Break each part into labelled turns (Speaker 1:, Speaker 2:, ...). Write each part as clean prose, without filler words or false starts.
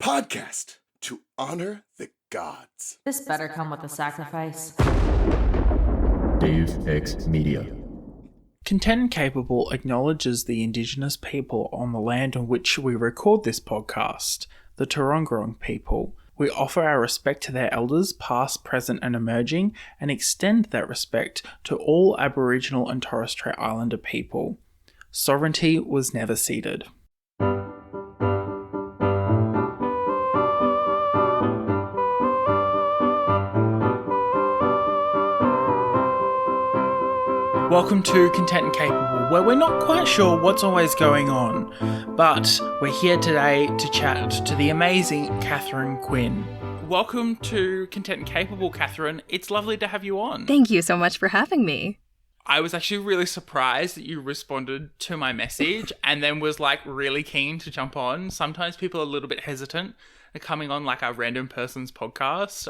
Speaker 1: podcast to honor the gods.
Speaker 2: This better come with a sacrifice.
Speaker 3: Deus Ex Media.
Speaker 4: Content and Capable acknowledges the Indigenous people on the land on which we record this podcast, the Turungurung people. We offer our respect to their elders, past, present and emerging, and extend that respect to all Aboriginal and Torres Strait Islander people. Sovereignty was never ceded. Welcome to Content and Capable, where we're not quite sure what's always going on, but we're here today to chat to the amazing Katherine Quinn. Welcome to Content and Capable, Katherine. It's lovely to have you on.
Speaker 5: Thank you so much for having me.
Speaker 4: I was actually really surprised that you responded to my message and then was like really keen to jump on. Sometimes people are a little bit hesitant at coming on like a random person's podcast.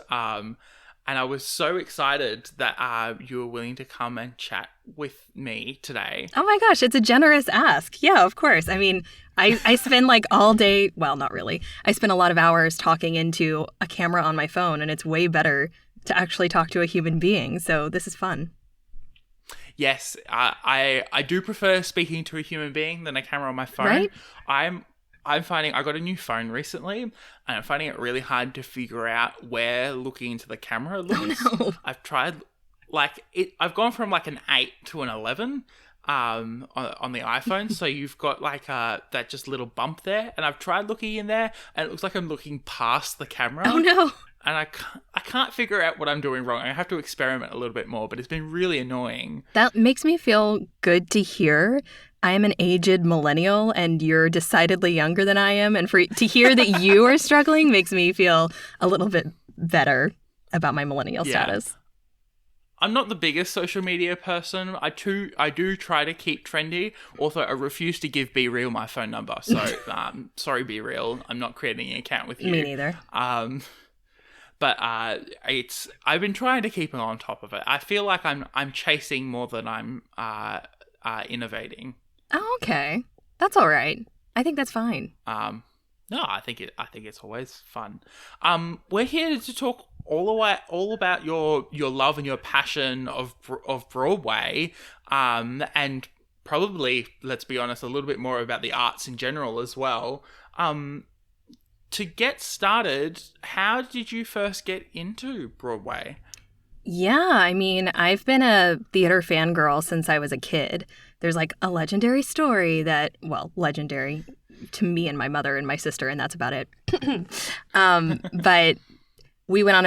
Speaker 4: And I was so excited that you were willing to come and chat with me today.
Speaker 5: Oh my gosh, it's a generous ask. Yeah, of course. I mean, I spend like all day, well, not really. I spend a lot of hours talking into a camera on my phone, and it's way better to actually talk to a human being. So this is fun.
Speaker 4: Yes, I do prefer speaking to a human being than a camera on my phone.
Speaker 5: Right?
Speaker 4: I'm finding I got a new phone recently, and I'm finding it really hard to figure out where looking into the camera looks.
Speaker 5: Oh, no.
Speaker 4: I've tried, I've gone from like an 8 to an 11 on the iPhone. So you've got like that just little bump there, and I've tried looking in there, and it looks like I'm looking past the camera.
Speaker 5: Oh no.
Speaker 4: And I can't figure out what I'm doing wrong. I have to experiment a little bit more, but it's been really annoying.
Speaker 5: That makes me feel good to hear. I am an aged millennial, and you're decidedly younger than I am. And to hear that you are struggling makes me feel a little bit better about my millennial status.
Speaker 4: I'm not the biggest social media person. I do try to keep trendy. Also, I refuse to give Be Real my phone number. So, sorry, Be Real. I'm not creating an account with you.
Speaker 5: Me neither.
Speaker 4: But I've been trying to keep on top of it. I feel like I'm chasing more than I'm innovating.
Speaker 5: Oh, okay. That's all right. I think that's fine.
Speaker 4: No, I think it's always fun. We're here to talk all about your love and your passion of Broadway, and probably, let's be honest, a little bit more about the arts in general as well. To get started, how did you first get into Broadway?
Speaker 5: Yeah, I mean, I've been a theater fangirl since I was a kid. There's like a legendary story that, well, legendary to me and my mother and my sister, and that's about it. But we went on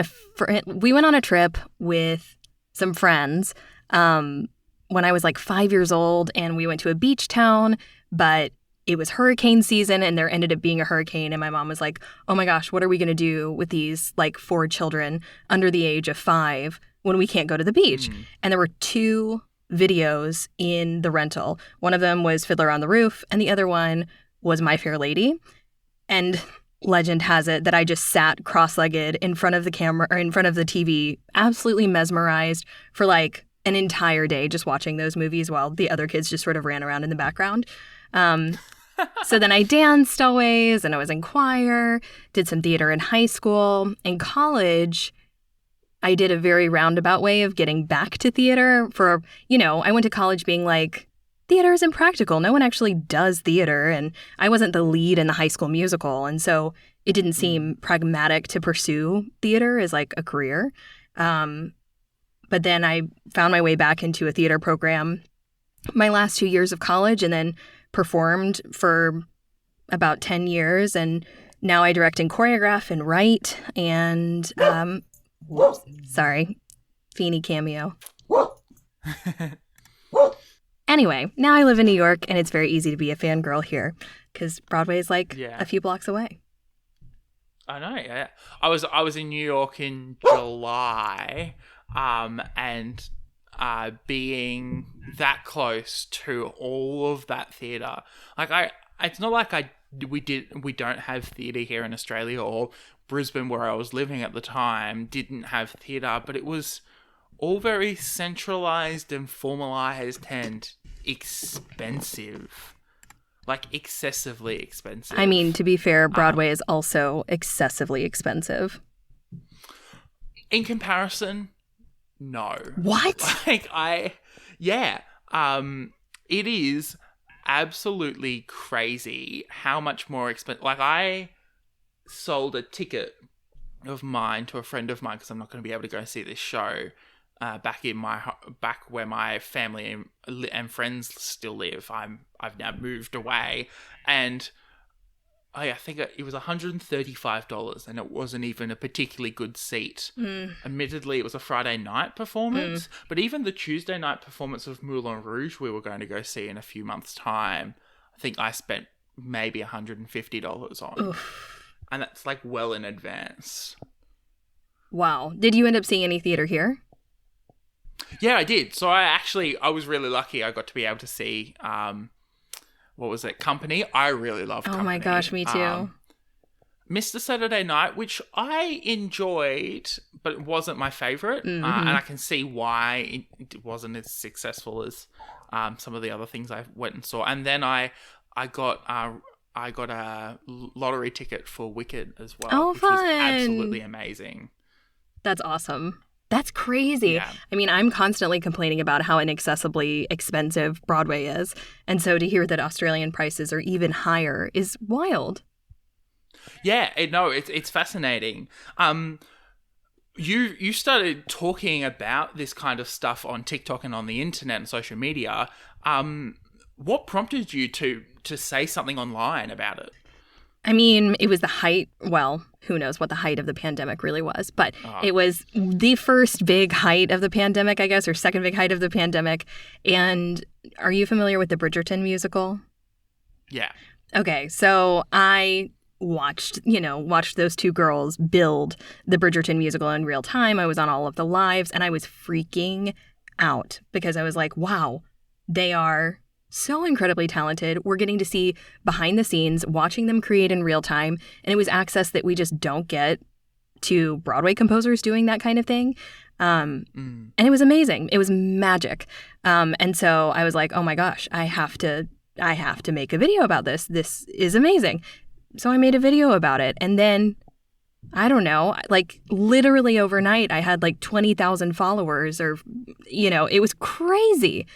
Speaker 5: a trip with some friends when I was like 5 years old, and we went to a beach town, but it was hurricane season, and there ended up being a hurricane, and my mom was like, oh my gosh, what are we going to do with these like 4 children under the age of 5 when we can't go to the beach? And there were 2 videos in the rental. One of them was Fiddler on the Roof, and the other one was My Fair Lady. And legend has it that I just sat cross-legged in front of the camera, or in front of the TV, absolutely mesmerized for like an entire day just watching those movies while the other kids just sort of ran around in the background. So then I danced always, and I was in choir, did some theater in high school. In college, I did a very roundabout way of getting back to theater I went to college being like, theater is impractical. No one actually does theater. And I wasn't the lead in the High School Musical. And so it didn't seem pragmatic to pursue theater as like a career. But then I found my way back into a theater program my last 2 years of college, and then performed for about 10 years. And now I direct and choreograph and write. And, sorry, Feeny cameo. Anyway, now I live in New York, and it's very easy to be a fangirl here because Broadway is like a few blocks away.
Speaker 4: I know. Yeah. I was in New York in July, and being that close to all of that theater, like it's not like we don't have theater here in Australia, or Brisbane, where I was living at the time, didn't have theater, but it was all very centralized and formalized and expensive. like excessively expensive.
Speaker 5: I mean, to be fair, Broadway is also excessively expensive.
Speaker 4: In comparison, no.
Speaker 5: What?
Speaker 4: It is absolutely crazy how much more expensive. Like, I sold a ticket of mine to a friend of mine because I'm not going to be able to go see this show back where my family and friends still live. I've now moved away, and I think it was $135, and it wasn't even a particularly good seat. Admittedly, it was a Friday night performance, but even the Tuesday night performance of Moulin Rouge we were going to go see in a few months' time, I think I spent maybe $150 on.
Speaker 5: Oof.
Speaker 4: And that's like well in advance.
Speaker 5: Wow. Did you end up seeing any theater here?
Speaker 4: Yeah, I did. So I was really lucky. I got to be able to see, what was it? Company. I really love Company.
Speaker 5: Oh my gosh, me too.
Speaker 4: Mr. Saturday Night, which I enjoyed, but it wasn't my favorite. And I can see why it wasn't as successful as some of the other things I went and saw. And then I got a lottery ticket for Wicked as well.
Speaker 5: Oh,
Speaker 4: which
Speaker 5: fun.
Speaker 4: was absolutely amazing.
Speaker 5: That's awesome. That's crazy.
Speaker 4: Yeah.
Speaker 5: I mean, I'm constantly complaining about how inaccessibly expensive Broadway is. And so to hear that Australian prices are even higher is wild.
Speaker 4: Yeah, it's fascinating. You started talking about this kind of stuff on TikTok and on the internet and social media. What prompted you to say something online about it?
Speaker 5: I mean, it was the height. Well, who knows what the height of the pandemic really was, but it was the first big height of the pandemic, I guess, or second big height of the pandemic. And are you familiar with the Bridgerton musical?
Speaker 4: Yeah.
Speaker 5: Okay, so I watched those two girls build the Bridgerton musical in real time. I was on all of the lives, and I was freaking out because I was like, wow, they are so incredibly talented. We're getting to see behind the scenes, watching them create in real time. And it was access that we just don't get to Broadway composers doing that kind of thing. And it was amazing. It was magic. And so I was like, oh my gosh, I have to make a video about this. This is amazing. So I made a video about it. And then, I don't know, like literally overnight, I had like 20,000 followers or, it was crazy.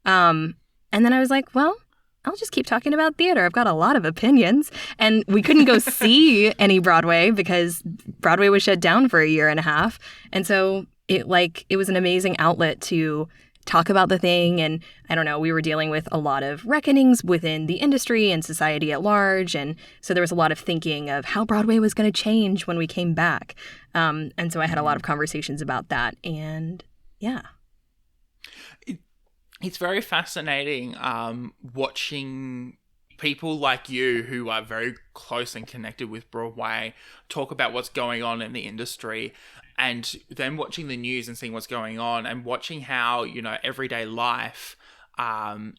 Speaker 5: And then I was like, well, I'll just keep talking about theater. I've got a lot of opinions. And we couldn't go see any Broadway because Broadway was shut down for a year and a half. And so it was an amazing outlet to talk about the thing. And I don't know, we were dealing with a lot of reckonings within the industry and society at large. And so there was a lot of thinking of how Broadway was going to change when we came back. And so I had a lot of conversations about that. And yeah.
Speaker 4: It's very fascinating watching people like you who are very close and connected with Broadway talk about what's going on in the industry, and then watching the news and seeing what's going on and watching how, everyday life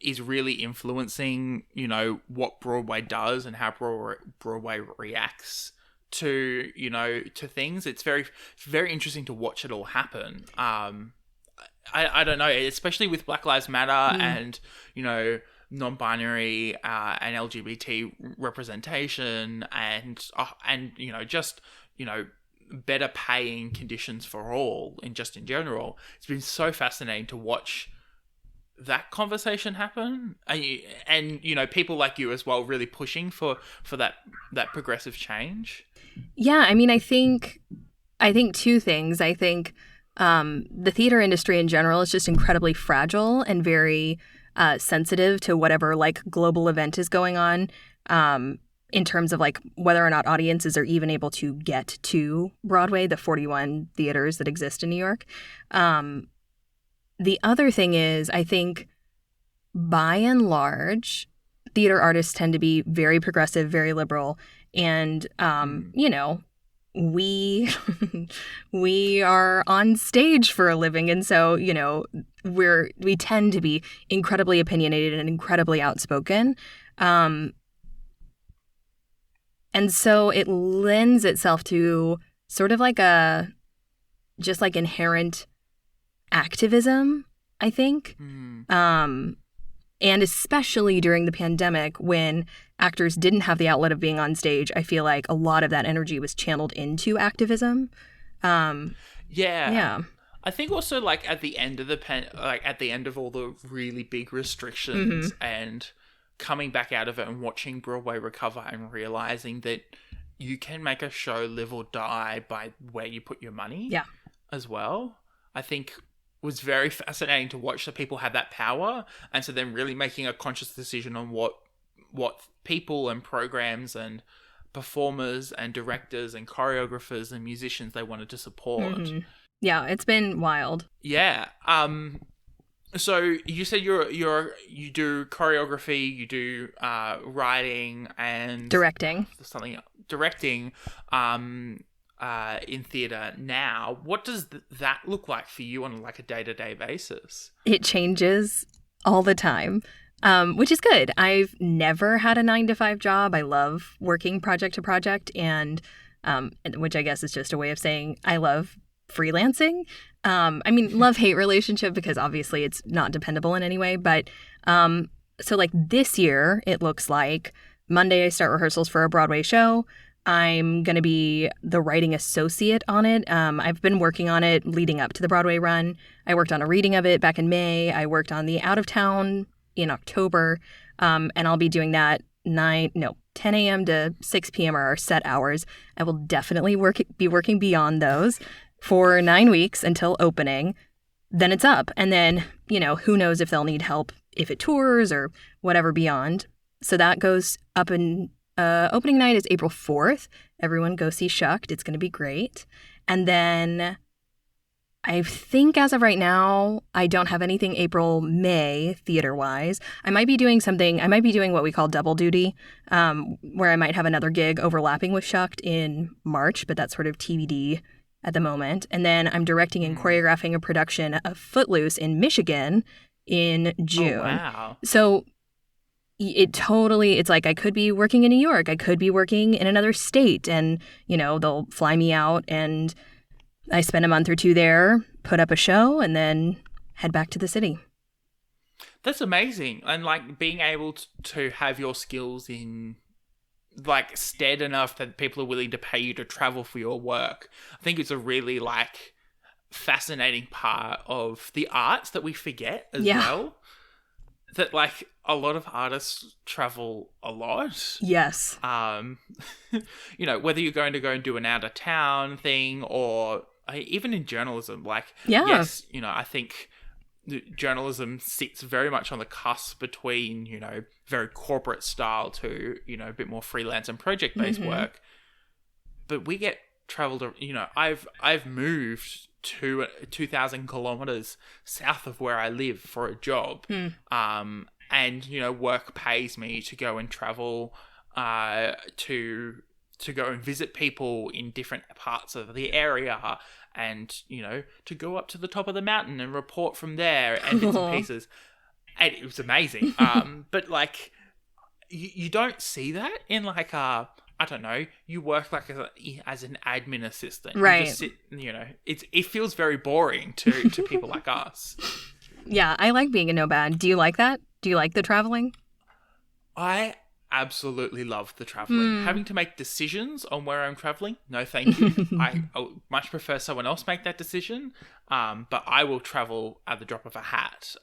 Speaker 4: is really influencing, what Broadway does and how Broadway reacts to, to things. It's very, very interesting to watch it all happen. I don't know, especially with Black Lives Matter and, non-binary and LGBT representation and just, better paying conditions for all in general. It's been so fascinating to watch that conversation happen and people like you as well really pushing for that progressive change.
Speaker 5: Yeah, I mean, I think two things. I think the theater industry in general is just incredibly fragile and very sensitive to whatever global event is going on in terms of whether or not audiences are even able to get to Broadway, the 41 theaters that exist in New York. The other thing is, I think by and large, theater artists tend to be very progressive, very liberal, and we are on stage for a living, and so we tend to be incredibly opinionated and incredibly outspoken, and so it lends itself to sort of inherent activism, I think. And especially during the pandemic when actors didn't have the outlet of being on stage, I feel like a lot of that energy was channeled into activism. Yeah.
Speaker 4: I think also like at the end of at the end of all the really big restrictions and coming back out of it and watching Broadway recover and realizing that you can make a show live or die by where you put your money as well, I think was very fascinating to watch that people have that power. And so then really making a conscious decision on what people and programs and performers and directors and choreographers and musicians they wanted to support.
Speaker 5: Yeah, it's been wild.
Speaker 4: Yeah. So you said you do choreography, you do writing and
Speaker 5: Directing.
Speaker 4: Directing in theatre now. What does that look like for you on like a day-to-day basis?
Speaker 5: It changes all the time, which is good. I've never had a 9-to-5 job. I love working project to project, and which I guess is just a way of saying I love freelancing. I mean, love-hate relationship because obviously it's not dependable in any way. But so like this year, it looks like Monday I start rehearsals for a Broadway show. I'm going to be the writing associate on it. I've been working on it leading up to the Broadway run. I worked on a reading of it back in May. I worked on the Out of Town in October. And I'll be doing that 10 a.m. to 6 p.m. are our set hours. I will definitely be working beyond those for 9 weeks until opening. Then it's up. And then, who knows if they'll need help if it tours or whatever beyond. So that goes up in opening night is April 4th. Everyone go see Shucked. It's going to be great. And then I think as of right now, I don't have anything April, May theater-wise. I might be doing what we call double duty, where I might have another gig overlapping with Shucked in March, but that's sort of TBD at the moment. And then I'm directing and choreographing a production of Footloose in Michigan in June.
Speaker 4: Oh, wow.
Speaker 5: So it's like I could be working in New York. I could be working in another state, and, they'll fly me out and I spend a month or two there, put up a show, and then head back to the city.
Speaker 4: That's amazing. And like being able to have your skills in like stead enough that people are willing to pay you to travel for your work. I think it's a really like fascinating part of the arts that we forget as well. That like a lot of artists travel a lot.
Speaker 5: Yes.
Speaker 4: Whether you're going to go and do an out of town thing or even in journalism, like,
Speaker 5: yes,
Speaker 4: I think journalism sits very much on the cusp between, very corporate style to, a bit more freelance and project-based work. But we get traveled, I've moved to 2,000 kilometers south of where I live for a job. And, work pays me to go and travel to go and visit people in different parts of the area and, to go up to the top of the mountain and report from there and bits and pieces. And it was amazing. But, like, you don't see that in, like, I don't know, you work like as an admin assistant.
Speaker 5: Right.
Speaker 4: You just sit, it feels very boring to people like us.
Speaker 5: Yeah, I like being a nomad. Do you like that? Do you like the traveling?
Speaker 4: I absolutely love the traveling. Having to make decisions on where I'm traveling, no thank you. I much prefer someone else make that decision. But I will travel at the drop of a hat.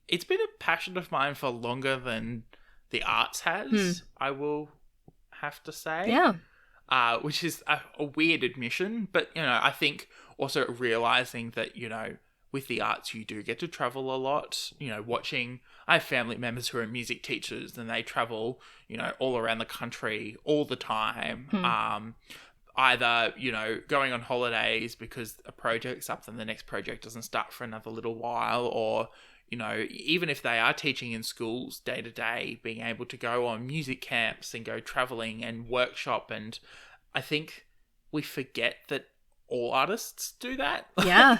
Speaker 4: It's been a passion of mine for longer than the arts has, I will have to say.
Speaker 5: Yeah.
Speaker 4: Which is a weird admission, but, I think also realizing that, with the arts, you do get to travel a lot, watching. I have family members who are music teachers and they travel, all around the country all the time. Either, going on holidays because a project's up and the next project doesn't start for another little while, or, even if they are teaching in schools day to day, being able to go on music camps and go traveling and workshop. And I think we forget that all artists do that.
Speaker 5: Yeah.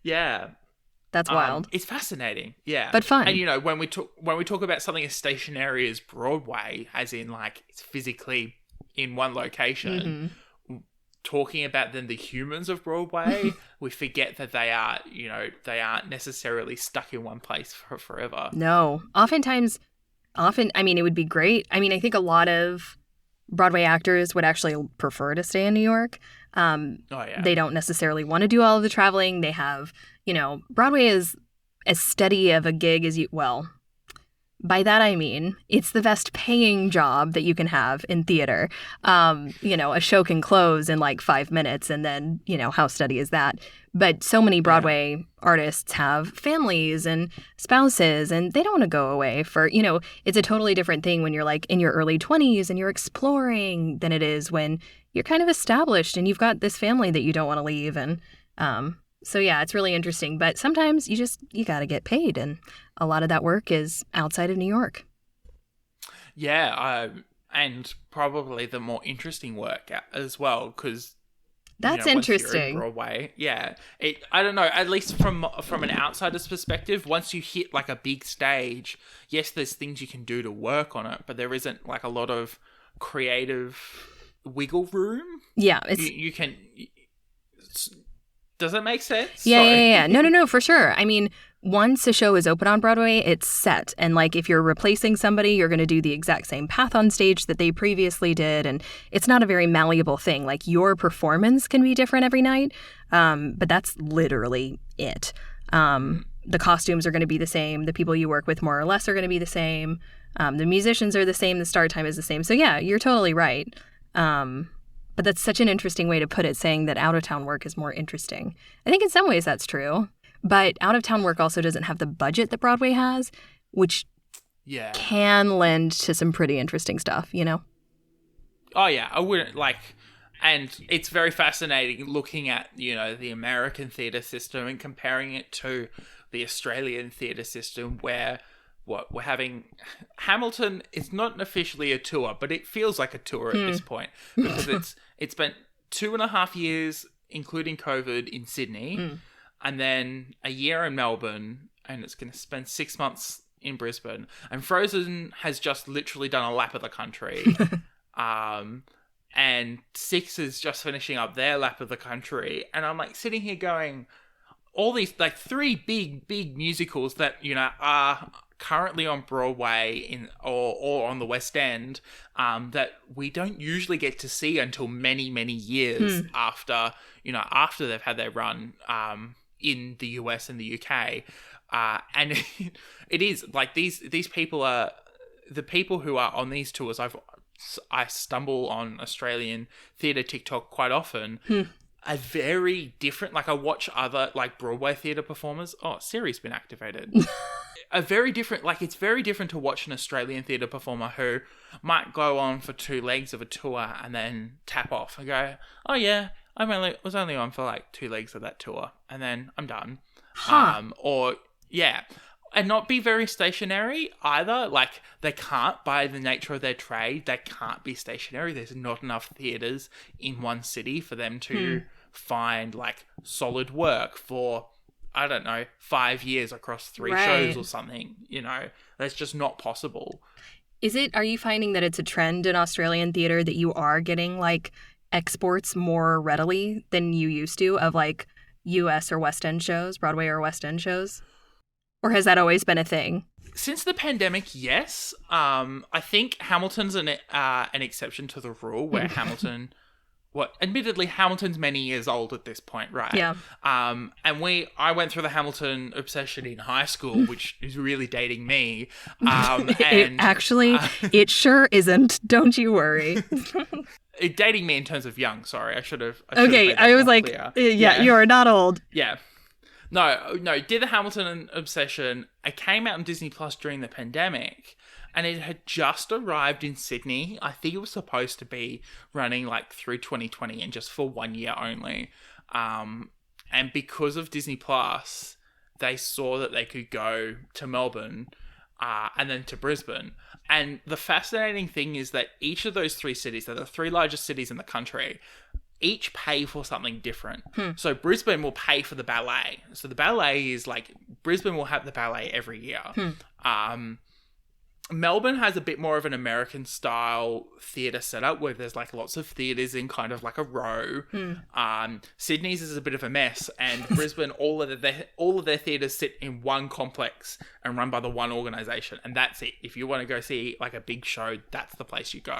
Speaker 4: Yeah.
Speaker 5: That's wild.
Speaker 4: It's fascinating. Yeah.
Speaker 5: But fun.
Speaker 4: And when we talk about something as stationary as Broadway, as in like it's physically in one location, talking about them, the humans of Broadway, we forget that they aren't necessarily stuck in one place for forever.
Speaker 5: No. I mean, it would be great. I mean, I think a lot of Broadway actors would actually prefer to stay in New York. They don't necessarily want to do all of the traveling. They have, Broadway is as steady of a gig as by that I mean, it's the best paying job that you can have in theater. A show can close in like 5 minutes, and then, how steady is that? But so many Broadway artists have families and spouses, and they don't want to go away for, it's a totally different thing when you're like in your early 20s and you're exploring than it is when you're kind of established and you've got this family that you don't want to leave. And so, yeah, it's really interesting. But sometimes you got to get paid. And a lot of that work is outside of New York.
Speaker 4: Yeah, and probably the more interesting work as well, because
Speaker 5: that's
Speaker 4: once you're in
Speaker 5: interesting.
Speaker 4: Broadway, yeah. I don't know. At least from an outsider's perspective, once you hit like a big stage, yes, there's things you can do to work on it, but there isn't like a lot of creative wiggle room.
Speaker 5: Yeah,
Speaker 4: you can. Does that make sense?
Speaker 5: Yeah. No, for sure. I mean, once a show is open on Broadway, it's set. And like if you're replacing somebody, you're going to do the exact same path on stage that they previously did. And it's not a very malleable thing. Like your performance can be different every night, but that's literally it. The costumes are going to be the same. The people you work with more or less are going to be the same. The musicians are the same. The start time is the same. So yeah, you're totally right. But that's such an interesting way to put it, saying that out-of-town work is more interesting. I think in some ways that's true. But out-of-town work also doesn't have the budget that Broadway has, which can lend to some pretty interesting stuff,
Speaker 4: Oh, yeah. I wouldn't, and it's very fascinating looking at, the American theatre system and comparing it to the Australian theatre system where, we're having Hamilton is not officially a tour, but it feels like a tour at this point because it's spent 2.5 years, including COVID, in Sydney, and then a year in Melbourne, and it's going to spend 6 months in Brisbane. And Frozen has just literally done a lap of the country, and Six is just finishing up their lap of the country, and I'm like sitting here going, all these like 3 big musicals that are currently on Broadway or on the West End that we don't usually get to see until many years after they've had their run in the US and the UK, and it is like these people are the people who are on these tours. I stumble on Australian theatre TikTok quite often. Are very different. Like I watch other like Broadway theatre performers. Oh, Siri's been activated. A very different. Like it's very different to watch an Australian theatre performer who might go on for 2 legs of a tour and then tap off and go, "Oh yeah, was only on for like 2 legs of that tour, and then I'm done." And not be very stationary either. Like they can't, by the nature of their trade, they can't be stationary. There's not enough theatres in one city for them to find like solid work for, I don't know, 5 years across 3 shows or something. That's just not possible.
Speaker 5: Are you finding that it's a trend in Australian theater that you are getting like exports more readily than you used to of like US or West End shows, Broadway or West End shows? Or has that always been a thing?
Speaker 4: Since the pandemic, yes. I think Hamilton's an exception to the rule where admittedly, Hamilton's many years old at this point, right?
Speaker 5: Yeah.
Speaker 4: And I went through the Hamilton obsession in high school, which is really dating me.
Speaker 5: It sure isn't. Don't you worry.
Speaker 4: It dating me in terms of young. Sorry, I should have.
Speaker 5: I was like, yeah, you are not old.
Speaker 4: Yeah. No, did the Hamilton obsession. It came out on Disney Plus during the pandemic, and it had just arrived in Sydney. I think it was supposed to be running like through 2020 and just for 1 year only. And because of Disney Plus, they saw that they could go to Melbourne and then to Brisbane. And the fascinating thing is that each of those 3 cities, they're the 3 largest cities in the country, each pay for something different. So Brisbane will pay for the ballet. So the ballet is like, Brisbane will have the ballet every year. Melbourne has a bit more of an American style theatre setup where there's like lots of theatres in kind of like a row. Sydney's is a bit of a mess, and Brisbane, all of their theatres sit in one complex and run by the one organisation, and that's it. If you want to go see like a big show, that's the place you go.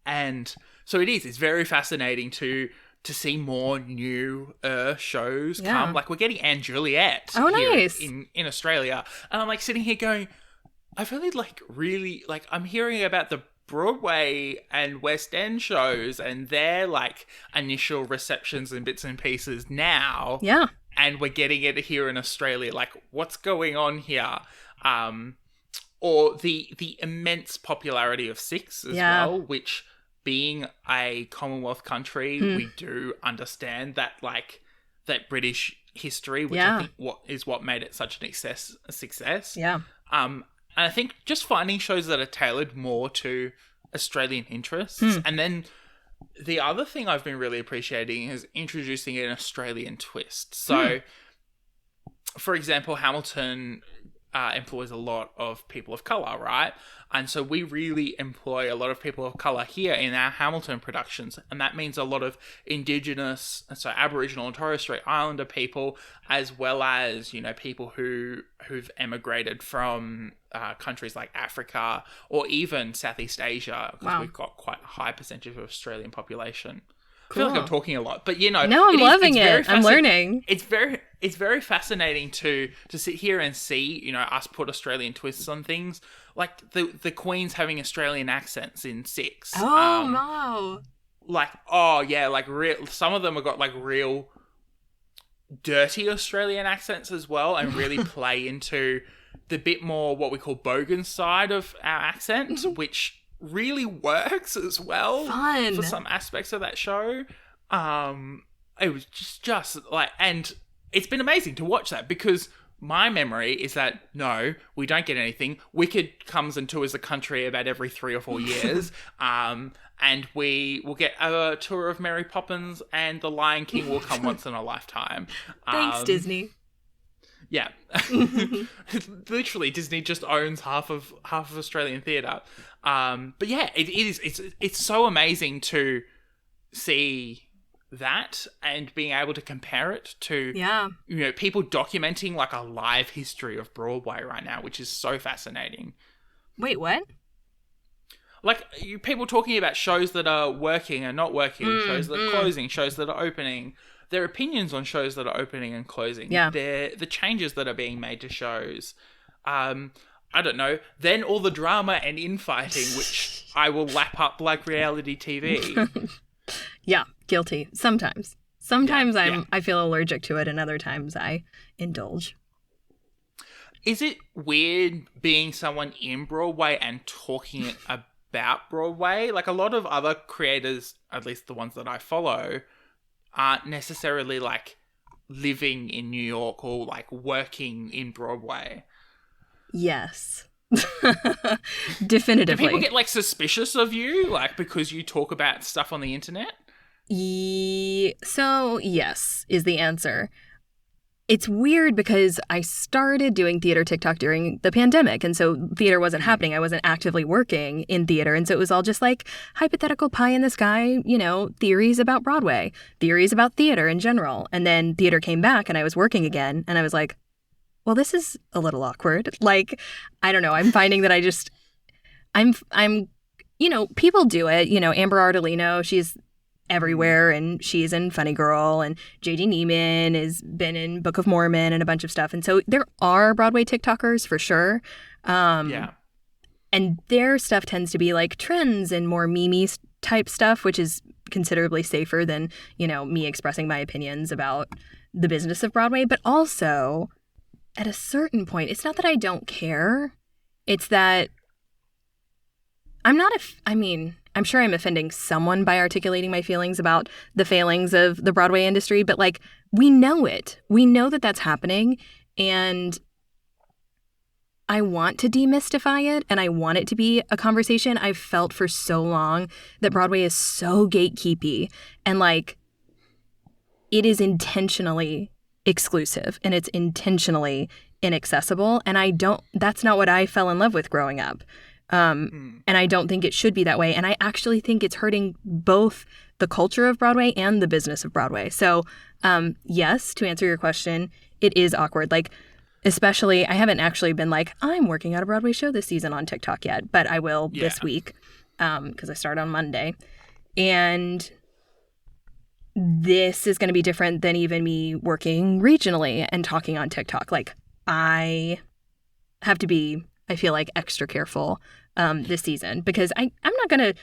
Speaker 4: And so it's very fascinating to see more new shows come. Like, we're getting Anne Juliet
Speaker 5: nice.
Speaker 4: in Australia. And I'm like sitting here going, I've only I'm hearing about the Broadway and West End shows and their like initial receptions and bits and pieces now.
Speaker 5: Yeah.
Speaker 4: And we're getting it here in Australia. Like, what's going on here? Or the immense popularity of Six as well, which, being a Commonwealth country, we do understand that that British history, which I think what made it such a success. Yeah. And I think just finding shows that are tailored more to Australian interests. And then the other thing I've been really appreciating is introducing an Australian twist. So, for example, Hamilton employs a lot of people of colour, right? And so we really employ a lot of people of colour here in our Hamilton productions. And that means a lot of Indigenous, so Aboriginal and Torres Strait Islander people, as well as, people who've emigrated from countries like Africa or even Southeast Asia, because we've got quite a high percentage of Australian population. Cool. I feel like I'm talking a lot, but No,
Speaker 5: I'm loving it. I'm learning.
Speaker 4: It's very fascinating to sit here and see, us put Australian twists on things. Like the Queen's having Australian accents in Six.
Speaker 5: Oh, no.
Speaker 4: Some of them have got like real dirty Australian accents as well, and really play into the bit more what we call bogan side of our accent, which really works as well.
Speaker 5: Fun.
Speaker 4: For some aspects of that show. It was just like, and it's been amazing to watch that, because my memory is that no, we don't get anything. Wicked comes and tours the country about every 3 or 4 years. And we will get a tour of Mary Poppins, and The Lion King will come once in a lifetime.
Speaker 5: Thanks, Disney.
Speaker 4: Yeah. Literally, Disney just owns half of Australian theatre. But yeah, it's so amazing to see that and being able to compare it to people documenting like a live history of Broadway right now, which is so fascinating.
Speaker 5: Wait, what?
Speaker 4: Like, people talking about shows that are working and not working, shows that are closing, shows that are opening, their opinions on shows that are opening and closing, the changes that are being made to shows. I don't know. Then all the drama and infighting, which I will lap up like reality TV.
Speaker 5: Yeah, guilty. Sometimes I feel allergic to it, and other times I indulge.
Speaker 4: Is it weird being someone in Broadway and talking about Broadway? Like, a lot of other creators, at least the ones that I follow, aren't necessarily like living in New York or like working in Broadway.
Speaker 5: Yes. Definitively.
Speaker 4: Do people get like suspicious of you, like, because you talk about stuff on the internet?
Speaker 5: So yes is the answer. It's weird because I started doing theater TikTok during the pandemic, and so theater wasn't happening. I wasn't actively working in theater, and so it was all just like hypothetical pie in the sky, theories about Broadway, theories about theater in general. And then theater came back and I was working again, and I was like, well, this is a little awkward. Like, I don't know. I'm finding that I'm people do it. Amber Ardolino, she's everywhere, and she's in Funny Girl, and J.D. Neiman has been in Book of Mormon and a bunch of stuff. And so there are Broadway TikTokers for sure. And their stuff tends to be like trends and more meme type stuff, which is considerably safer than, me expressing my opinions about the business of Broadway. But also, at a certain point, it's not that I don't care. It's that I'm sure I'm offending someone by articulating my feelings about the failings of the Broadway industry, but like, we know it. We know that that's happening, and I want to demystify it, and I want it to be a conversation. I've felt for so long that Broadway is so gatekeepy, and like, it is intentionally exclusive, and it's intentionally inaccessible. And that's not what I fell in love with growing up. And I don't think it should be that way. And I actually think it's hurting both the culture of Broadway and the business of Broadway. So, yes, to answer your question, it is awkward. Like, especially, I haven't actually been like, I'm working on a Broadway show this season on TikTok yet, but I will this week because I start on Monday. And this is going to be different than even me working regionally and talking on TikTok. Like, I have to be, I feel like, extra careful this season because I'm not going to,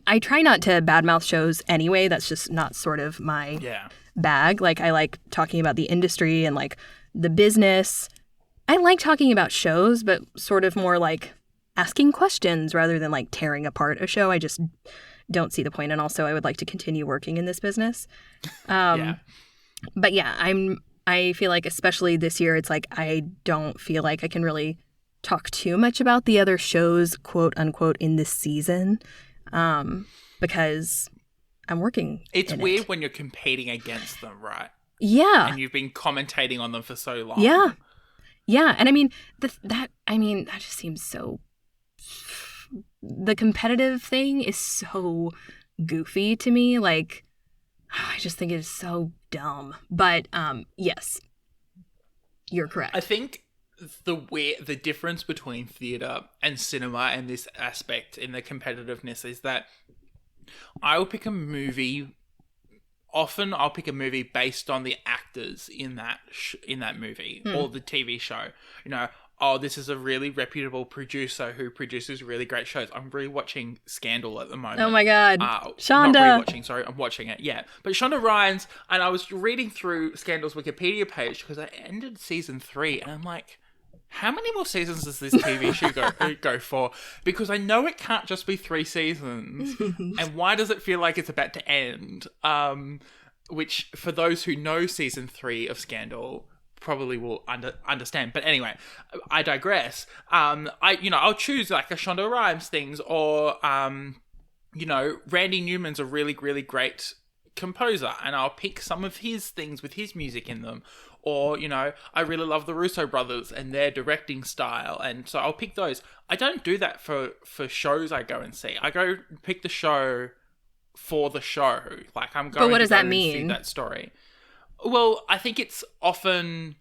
Speaker 5: I try not to badmouth shows anyway. That's just not sort of my bag. Like, I like talking about the industry and like the business. I like talking about shows, but sort of more like asking questions rather than like tearing apart a show. I just don't see the point. And also I would like to continue working in this business. But yeah, I feel like especially this year, it's like I don't feel like I can really talk too much about the other shows, quote unquote, in this season because I'm working.
Speaker 4: It's weird when you're competing against them, right?
Speaker 5: Yeah.
Speaker 4: And you've been commentating on them for so long.
Speaker 5: Yeah. Yeah. And I mean, that just seems so. The competitive thing is so goofy to me. Like, I just think it's so dumb. But yes, you're correct.
Speaker 4: I think the difference between theatre and cinema and this aspect in the competitiveness is that I will pick a movie. Often I'll pick a movie based on the actors in that movie or the TV show. You know, oh, this is a really reputable producer who produces really great shows. I'm rewatching Scandal at the moment.
Speaker 5: Oh my God. Shonda.
Speaker 4: Not rewatching, sorry. I'm watching it, yeah. But Shonda Rhimes, and I was reading through Scandal's Wikipedia page because I ended season 3 and I'm like, how many more seasons does this TV show go for? Because I know it can't just be 3 seasons. And why does it feel like it's about to end? Which, for those who know season 3 of Scandal, probably will understand. But anyway, I digress. I'll choose like a Shonda Rhimes things or, Randy Newman's a really, really great composer and I'll pick some of his things with his music in them. Or, I really love the Russo brothers and their directing style. And so I'll pick those. I don't do that for shows I go and see. I go pick the show for the show. Like, I'm going
Speaker 5: But what does that
Speaker 4: see
Speaker 5: mean?
Speaker 4: that story. Well, I think it's often...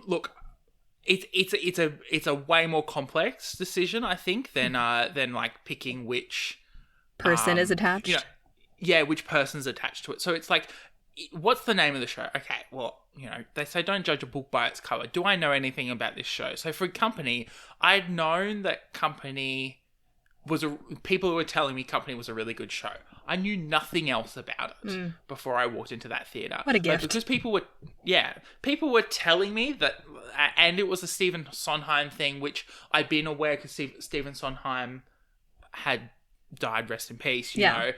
Speaker 4: look, it's a way more complex decision, I think, than like picking which...
Speaker 5: person is attached?
Speaker 4: Which person's attached to it. So it's like... What's the name of the show? Okay, well, they say don't judge a book by its cover. Do I know anything about this show? So for Company, I'd known that Company people were telling me Company was a really good show. I knew nothing else about it before I walked into that theatre.
Speaker 5: What a gift.
Speaker 4: But because people were telling me that, and it was a Stephen Sondheim thing, which I'd been aware because Stephen Sondheim had died, rest in peace, you know.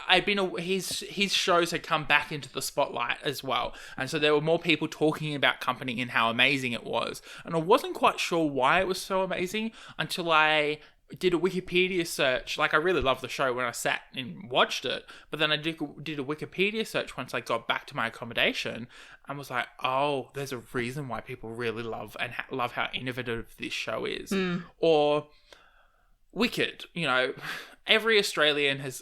Speaker 4: I'd been his shows had come back into the spotlight as well, and so there were more people talking about Company and how amazing it was. And I wasn't quite sure why it was so amazing until I did a Wikipedia search. Like, I really loved the show when I sat and watched it, but then I did a Wikipedia search once I got back to my accommodation and was like, oh, there's a reason why people really love and love how innovative this show is. Or Wicked, every Australian who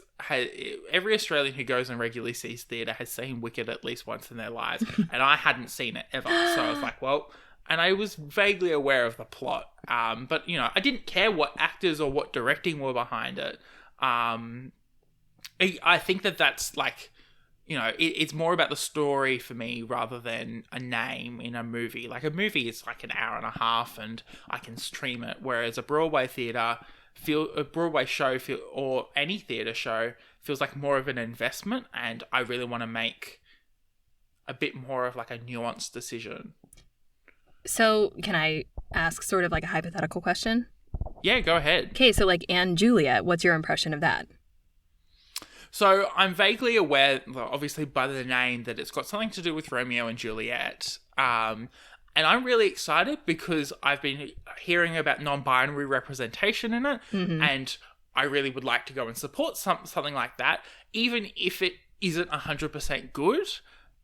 Speaker 4: goes and regularly sees theatre has seen Wicked at least once in their lives, and I hadn't seen it ever. So I was like, well, and I was vaguely aware of the plot, but I didn't care what actors or what directing were behind it. I think that's like, it's more about the story for me rather than a name in a movie. Like, a movie is like an hour and a half, and I can stream it, whereas a Broadway show or any theatre show feels like more of an investment, and I really want to make a bit more of like a nuanced decision.
Speaker 5: So can I ask sort of like a hypothetical question?
Speaker 4: Yeah, go ahead. Okay,
Speaker 5: so like Anne Juliet, what's your impression of that?
Speaker 4: So I'm vaguely aware, obviously by the name, that it's got something to do with Romeo and Juliet. And I'm really excited because I've been hearing about non-binary representation in it, and I really would like to go and support something like that, even if it isn't 100% good.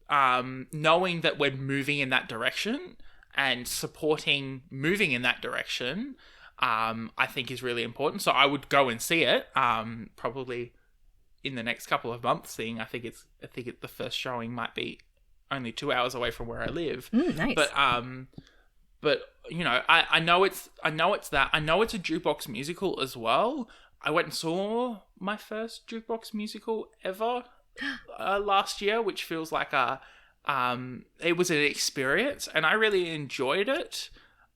Speaker 4: knowing that we're moving in that direction and supporting moving in that direction, I think is really important. So I would go and see it, probably in the next couple of months. I think the first showing might be only 2 hours away from where I live.
Speaker 5: Nice.
Speaker 4: But you know, I know it's that. I know it's a jukebox musical as well. I went and saw my first jukebox musical ever last year, which feels like it was an experience, and I really enjoyed it.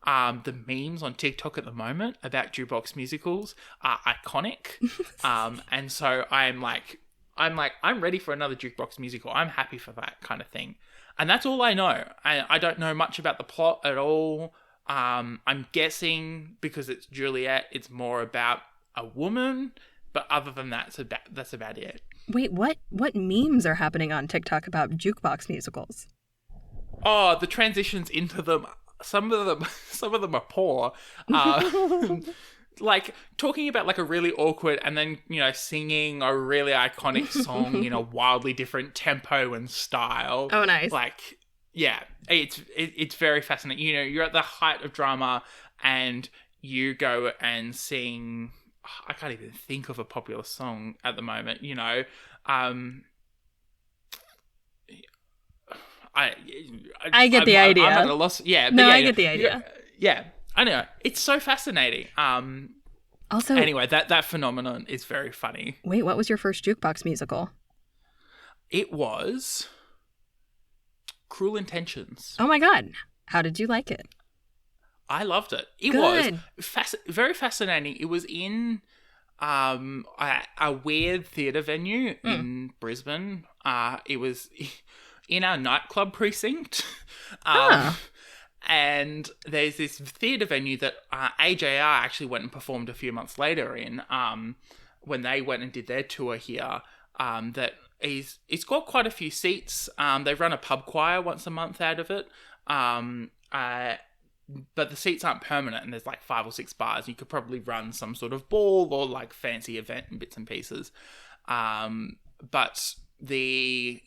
Speaker 4: The memes on TikTok at the moment about jukebox musicals are iconic. And so I'm ready for another jukebox musical. I'm happy for that kind of thing. And that's all I know. I don't know much about the plot at all. I'm guessing because it's Juliet, it's more about a woman. But other than that, that's about it.
Speaker 5: Wait, what memes are happening on TikTok about jukebox musicals?
Speaker 4: Oh, the transitions into them. Some of them are poor. Like talking about like a really awkward and then, you know, singing a really iconic song in a wildly different tempo and style.
Speaker 5: Oh, nice.
Speaker 4: Like, yeah, it's very fascinating. You know, you're at the height of drama and you go and sing. I can't even think of a popular song at the moment, you know.
Speaker 5: I get the idea.
Speaker 4: I'm at a loss. Yeah.
Speaker 5: No,
Speaker 4: yeah,
Speaker 5: I get the idea.
Speaker 4: Yeah. I know. It's so fascinating.
Speaker 5: Also,
Speaker 4: anyway, that phenomenon is very funny.
Speaker 5: Wait, what was your first jukebox musical?
Speaker 4: It was Cruel Intentions.
Speaker 5: Oh my God. How did you like it?
Speaker 4: I loved it. It
Speaker 5: Good.
Speaker 4: was very fascinating. It was in a weird theatre venue in Brisbane. It was in our nightclub precinct. And there's this theatre venue that AJR actually went and performed a few months later in, when they went and did their tour here. It's got quite a few seats. They run a pub choir once a month out of it. But the seats aren't permanent, and there's like 5 or 6 bars. You could probably run some sort of ball or like fancy event and bits and pieces. But it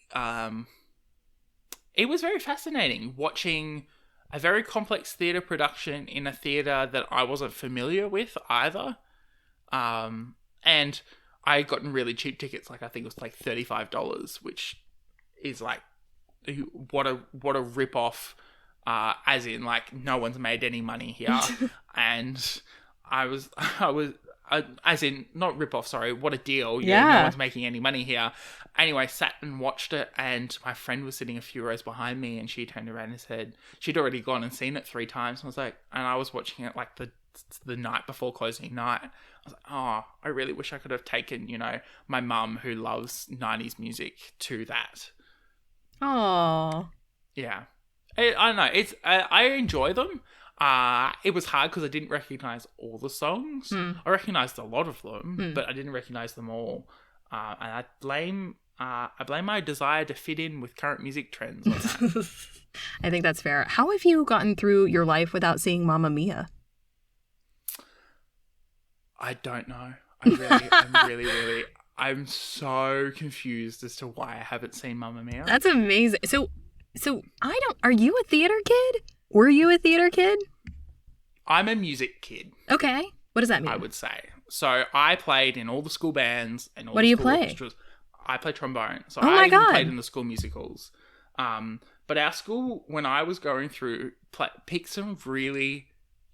Speaker 4: was very fascinating watching a very complex theatre production in a theatre that I wasn't familiar with either. And I had gotten really cheap tickets, like I think it was like $35, which is like, what a rip-off, as in like no one's made any money here. And I was as in, not rip-off, sorry, what a deal. No one's making any money here. Anyway, sat and watched it, and my friend was sitting a few rows behind me, and she turned around and said she'd already gone and seen it 3 times. And I was watching it like the night before closing night. I was like, oh, I really wish I could have taken, you know, my mum who loves 90s music to that.
Speaker 5: Oh.
Speaker 4: Yeah. I don't know. I enjoy them. It was hard because I didn't recognize all the songs. I recognized a lot of them, but I didn't recognize them all. And I blame my desire to fit in with current music trends on that.
Speaker 5: I think that's fair. How have you gotten through your life without seeing Mamma Mia? I
Speaker 4: don't know. I'm so confused as to why I haven't seen Mamma Mia.
Speaker 5: That's amazing. So are you a theater kid? Were you a theater kid?
Speaker 4: I'm a music kid.
Speaker 5: Okay. What does that mean?
Speaker 4: I would say. So I played in all the school bands and all
Speaker 5: what
Speaker 4: the
Speaker 5: do you
Speaker 4: school
Speaker 5: play?
Speaker 4: orchestras. I play trombone. So
Speaker 5: oh
Speaker 4: I
Speaker 5: my
Speaker 4: even
Speaker 5: God.
Speaker 4: played in the school musicals. But our school, when I was going through, picked some really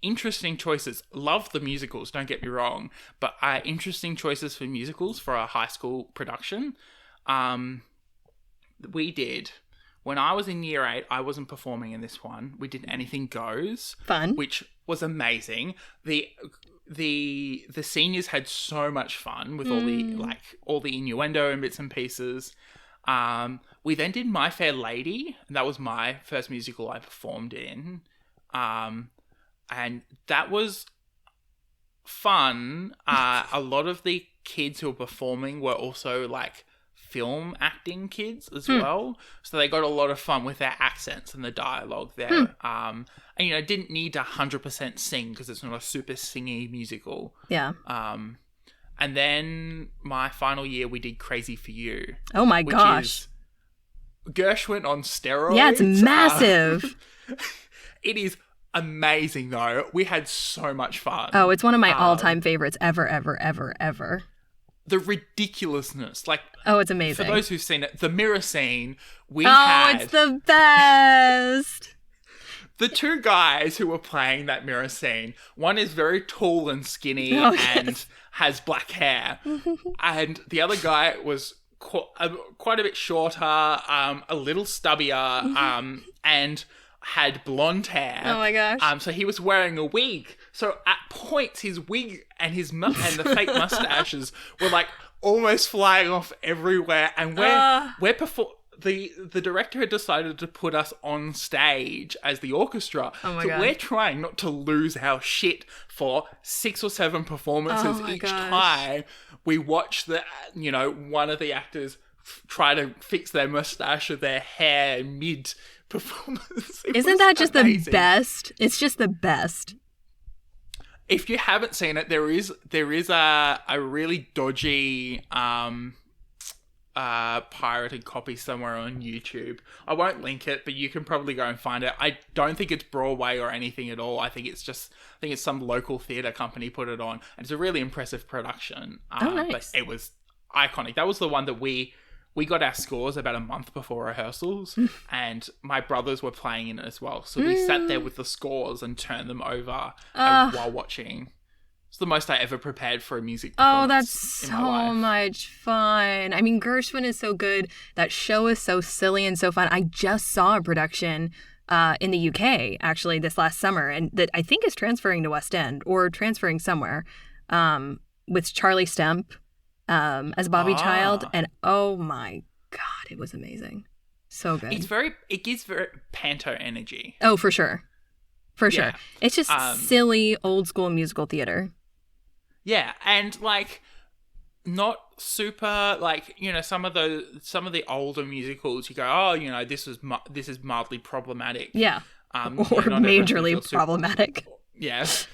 Speaker 4: interesting choices. Love the musicals, don't get me wrong. But interesting choices for musicals for a high school production. We did. When I was in year 8, I wasn't performing in this one. We did Anything Goes.
Speaker 5: Fun. Which
Speaker 4: was amazing. The seniors had so much fun with all the innuendo and bits and pieces. We then did My Fair Lady, and that was my first musical I performed in. And that was fun. A lot of the kids who were performing were also like film acting kids as well, so they got a lot of fun with their accents and the dialogue there. And you know, didn't need to 100% sing because it's not a super singy musical. And then my final year we did Crazy for You.
Speaker 5: Oh my gosh.
Speaker 4: Gershwin on steroids.
Speaker 5: Yeah, it's massive.
Speaker 4: It is amazing, though. We had so much fun.
Speaker 5: Oh, it's one of my all-time favorites ever, ever, ever, ever.
Speaker 4: The ridiculousness. Like,
Speaker 5: oh, it's amazing.
Speaker 4: For those who've seen it, the mirror scene,
Speaker 5: it's the best.
Speaker 4: The two guys who were playing that mirror scene, one is very tall and skinny and has black hair. And the other guy was quite a bit shorter, a little stubbier, and had blonde hair.
Speaker 5: Oh my gosh.
Speaker 4: So he was wearing a wig. So at points, his wig and and the fake mustaches were like almost flying off everywhere. And the director had decided to put us on stage as the orchestra.
Speaker 5: Oh my
Speaker 4: so
Speaker 5: God.
Speaker 4: we're trying not to lose our shit for 6 or 7 performances each time we watch one of the actors try to fix their mustache or their hair mid performance.
Speaker 5: Isn't that just amazing. The best? It's just the best.
Speaker 4: If you haven't seen it, there is a really dodgy pirated copy somewhere on YouTube. I won't link it, but you can probably go and find it. I don't think it's Broadway or anything at all. I think it's some local theatre company put it on, and it's a really impressive production.
Speaker 5: Nice.
Speaker 4: But it was iconic. That was the one that we got our scores about a month before rehearsals, and my brothers were playing in it as well. So we sat there with the scores and turned them over while watching. It's the most I ever prepared for a music performance.
Speaker 5: Oh, that's so much fun. I mean, Gershwin is so good. That show is so silly and so fun. I just saw a production in the UK, actually, this last summer, and that I think is transferring to West End or transferring somewhere, with Charlie Stemp as Bobby Child. And oh my God, it was amazing. So good.
Speaker 4: It gives very panto energy.
Speaker 5: Oh, for sure. For sure. It's just silly, old school musical theater.
Speaker 4: Yeah, and like not super like, some of the older musicals you go, oh, this is mildly problematic.
Speaker 5: Yeah. Or majorly problematic.
Speaker 4: Yes.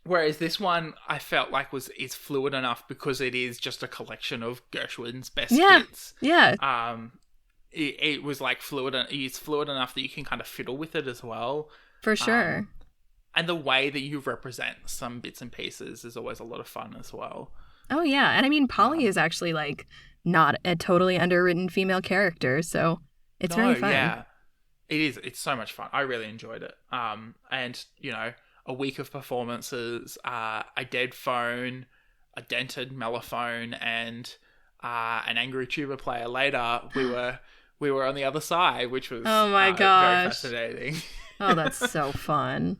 Speaker 4: Whereas this one I felt like is fluid enough because it is just a collection of Gershwin's best hits.
Speaker 5: Yeah.
Speaker 4: It was like fluid. It's fluid enough that you can kind of fiddle with it as well.
Speaker 5: For sure.
Speaker 4: And the way that you represent some bits and pieces is always a lot of fun as well.
Speaker 5: Oh yeah, and I mean Polly is actually like not a totally underwritten female character, so it's very fun.
Speaker 4: Yeah, it is. It's so much fun. I really enjoyed it. And a week of performances, a dead phone, a dented mellophone, and an angry tuba player. Later, we were on the other side, which was
Speaker 5: gosh,
Speaker 4: very fascinating.
Speaker 5: Oh, that's so fun.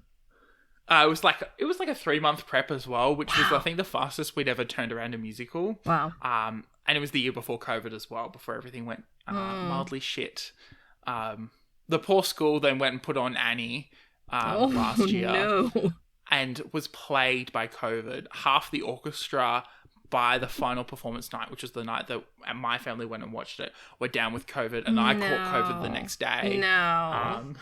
Speaker 4: It was like a 3-month prep as well, which was I think the fastest we'd ever turned around a musical.
Speaker 5: Wow.
Speaker 4: And it was the year before COVID as well, before everything went mildly shit. The poor school then went and put on Annie last year.
Speaker 5: No.
Speaker 4: And was plagued by COVID. Half the orchestra by the final performance night, which was the night that my family went and watched it, were down with COVID, and I caught COVID the next day.
Speaker 5: No.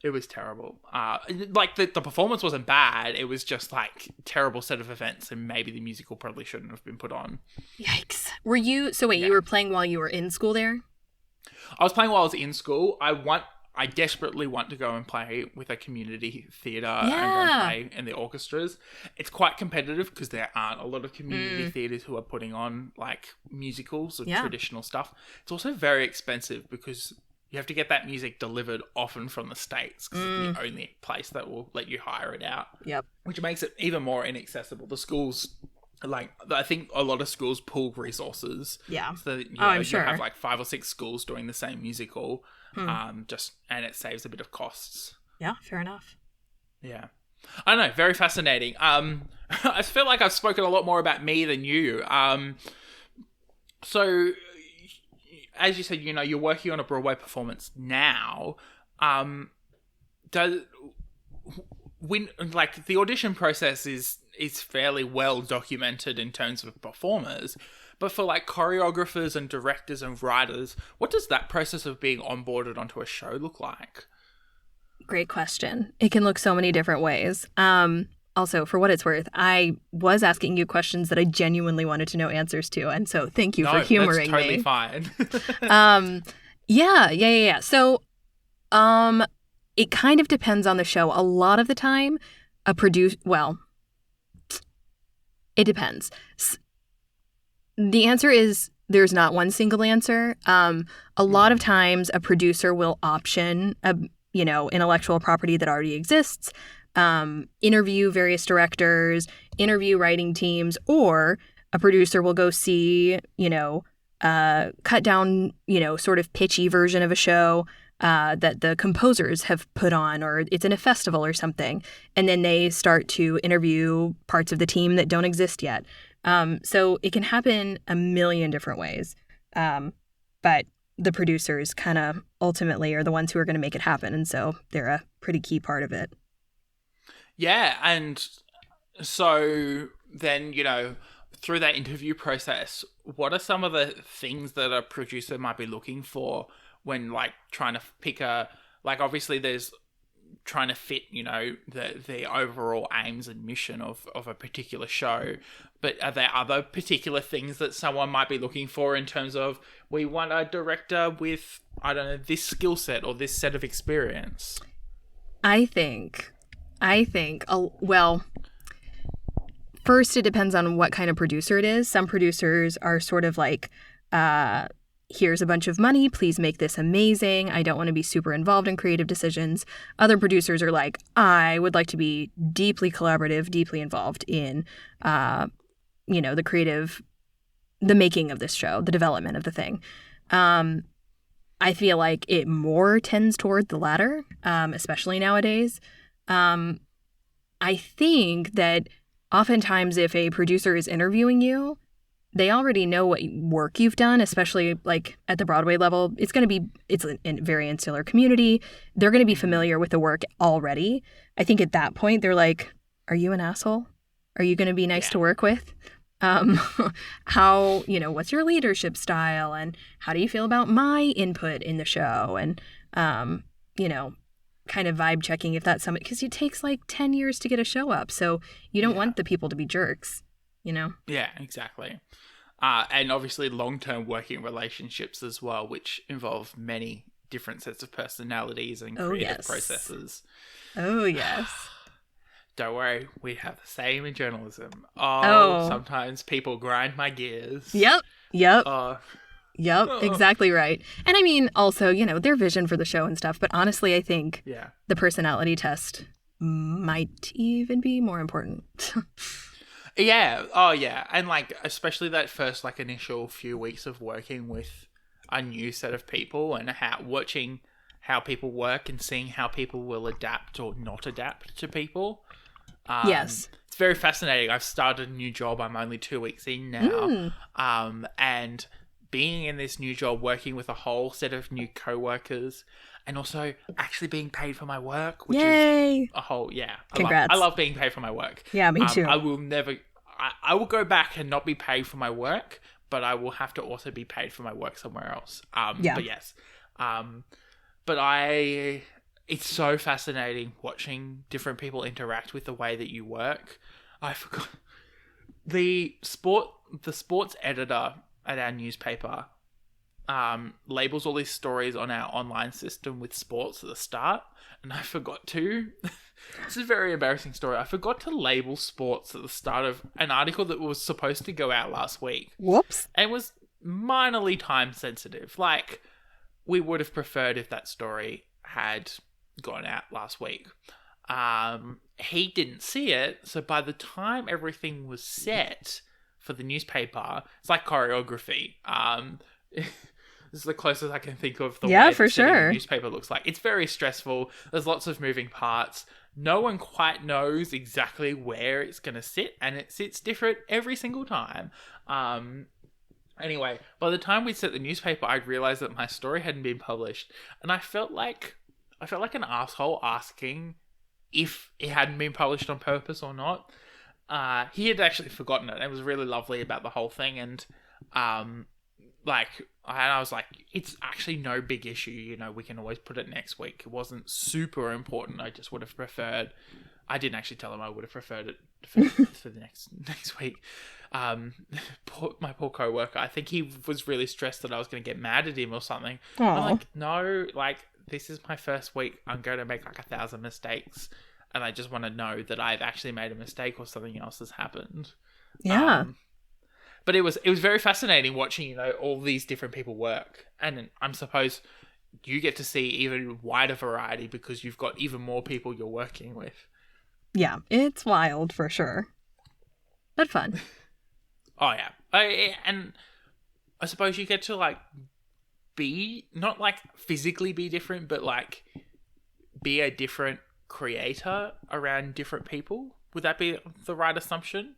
Speaker 4: It was terrible. Like the performance wasn't bad. It was just like terrible set of events, and maybe the musical probably shouldn't have been put on.
Speaker 5: Yikes. You were playing while you were in school there?
Speaker 4: I was playing while I was in school. I desperately want to go and play with a community theatre and go and play in the orchestras. It's quite competitive because there aren't a lot of community theatres who are putting on like musicals or traditional stuff. It's also very expensive because you have to get that music delivered often from the States because it's the only place that will let you hire it out.
Speaker 5: Yep.
Speaker 4: Which makes it even more inaccessible. The schools, like, I think a lot of schools pool resources.
Speaker 5: Yeah.
Speaker 4: So that,
Speaker 5: I'm sure.
Speaker 4: You have like 5 or 6 schools doing the same musical, and it saves a bit of costs.
Speaker 5: Yeah, fair enough.
Speaker 4: Yeah. I don't know, very fascinating. I feel like I've spoken a lot more about me than you. So, as you said, you're working on a Broadway performance now. The audition process is fairly well documented in terms of performers, but for like choreographers and directors and writers, what does that process of being onboarded onto a show look like?
Speaker 5: Great question. It can look so many different ways. Also, for what it's worth, I was asking you questions that I genuinely wanted to know answers to, and so thank you for humoring
Speaker 4: that's totally
Speaker 5: me.
Speaker 4: fine.
Speaker 5: Yeah. So, it kind of depends on the show. A lot of the time, it depends. The answer is there's not one single answer. A lot of times, a producer will option intellectual property that already exists, interview various directors, interview writing teams, or a producer will go see, cut down, sort of pitchy version of a show that the composers have put on, or it's in a festival or something. And then they start to interview parts of the team that don't exist yet. So it can happen a million different ways. But the producers kind of ultimately are the ones who are going to make it happen. And so they're a pretty key part of it.
Speaker 4: Yeah. And so then, through that interview process, what are some of the things that a producer might be looking for when trying to pick obviously there's trying to fit, the overall aims and mission of a particular show. But are there other particular things that someone might be looking for in terms of, we want a director with, I don't know, this skill set or this set of experience?
Speaker 5: I think, well, first it depends on what kind of producer it is. Some producers are sort of like, here's a bunch of money, please make this amazing. I don't want to be super involved in creative decisions. Other producers are like, I would like to be deeply collaborative, deeply involved in, the making of this show, the development of the thing. I feel like it more tends toward the latter, especially nowadays. I think that oftentimes if a producer is interviewing you, they already know what work you've done, especially at the Broadway level. It's a very insular community. They're going to be familiar with the work already. I think at that point, they're like, are you an asshole? Are you going to be nice to work with? What's your leadership style? And how do you feel about my input in the show? And, kind of vibe checking if that's something, because it takes 10 years to get a show up. So you don't want the people to be jerks.
Speaker 4: Yeah, exactly. And obviously long-term working relationships as well, which involve many different sets of personalities and creative processes.
Speaker 5: Oh, yes.
Speaker 4: Don't worry, we have the same in journalism. Sometimes people grind my gears.
Speaker 5: Yep. Yep, exactly right. And I mean, also, their vision for the show and stuff. But honestly, I think the personality test might even be more important.
Speaker 4: Yeah. Oh, yeah. And especially that first initial few weeks of working with a new set of people and watching how people work and seeing how people will adapt or not adapt to people.
Speaker 5: Yes.
Speaker 4: It's very fascinating. I've started a new job. I'm only 2 weeks in now. And being in this new job, working with a whole set of new co-workers, and also actually being paid for my work, which is a whole,
Speaker 5: Congrats.
Speaker 4: I love being paid for my work.
Speaker 5: Yeah, me too.
Speaker 4: I will go back and not be paid for my work, but I will have to also be paid for my work somewhere else. But yes. It's so fascinating watching different people interact with the way that you work. I forgot the sports editor at our newspaper labels all these stories on our online system with sports at the start, and I forgot to. This is a very embarrassing story. I forgot to label sports at the start of an article that was supposed to go out last week.
Speaker 5: Whoops.
Speaker 4: And was minorly time sensitive. We would have preferred if that story had gone out last week. He didn't see it, so by the time everything was set for the newspaper, it's like choreography. This is the closest I can think of the way
Speaker 5: for
Speaker 4: the
Speaker 5: sure.
Speaker 4: Newspaper looks like. It's very stressful. There's lots of moving parts. No one quite knows exactly where it's going to sit, and it sits different every single time. Anyway, by the time we'd set the newspaper, I'd realized that my story hadn't been published, and I felt like an asshole asking if it hadn't been published on purpose or not. He had actually forgotten it. It was really lovely about the whole thing, and I was like, it's actually no big issue. We can always put it next week. It wasn't super important. I just would have preferred I didn't actually tell him I would have preferred it for the next week. My poor coworker, I think he was really stressed that I was going to get mad at him or something. I'm like, no, like, this is my first week. I'm going to make like 1,000 mistakes, and I just want to know that I've actually made a mistake or something else has happened.
Speaker 5: Yeah.
Speaker 4: But it was very fascinating watching, all these different people work, and I suppose you get to see even wider variety because you've got even more people you're working with.
Speaker 5: Yeah, it's wild for sure, but fun.
Speaker 4: Oh yeah, and I suppose you get to like be not like physically be different, but like be a different creator around different people. Would that be the right assumption?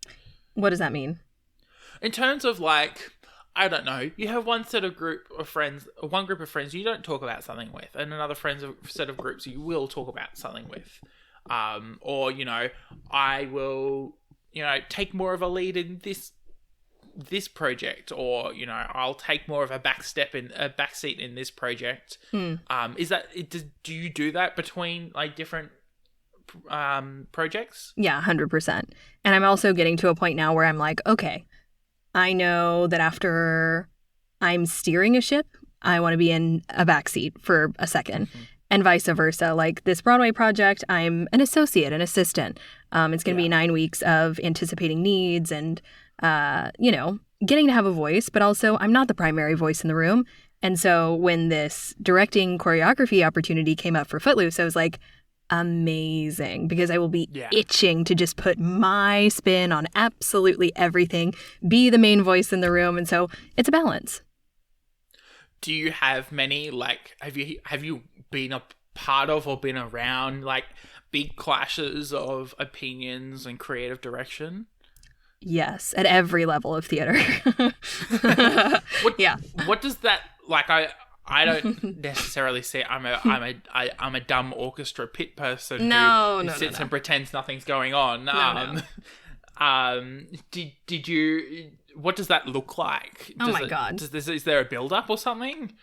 Speaker 5: What does that mean?
Speaker 4: In terms of like, I don't know, you have one group of friends you don't talk about something with, and another set of groups you will talk about something with. Or, I will, take more of a lead in this project, or, I'll take more of a backseat in this project. Do you do that between like different projects?
Speaker 5: Yeah, 100%. And I'm also getting to a point now where I'm like, okay, I know that after I'm steering a ship, I want to be in a backseat for a second. Mm-hmm. And vice versa. Like this Broadway project, I'm an associate, an assistant. It's going to be 9 weeks of anticipating needs and, getting to have a voice, but also I'm not the primary voice in the room. And so when this directing choreography opportunity came up for Footloose, I was like, amazing, because I will be itching to just put my spin on absolutely everything, be the main voice in the room. And so it's a balance.
Speaker 4: Do you have many, like, have you been a part of or been around like big clashes of opinions and creative direction? Yes,
Speaker 5: at every level of theater.
Speaker 4: What does that, like, I don't necessarily say I'm a dumb orchestra pit person who sits and pretends nothing's going on. Did you? What does that look like?
Speaker 5: Oh my God!
Speaker 4: Is there a build up or something?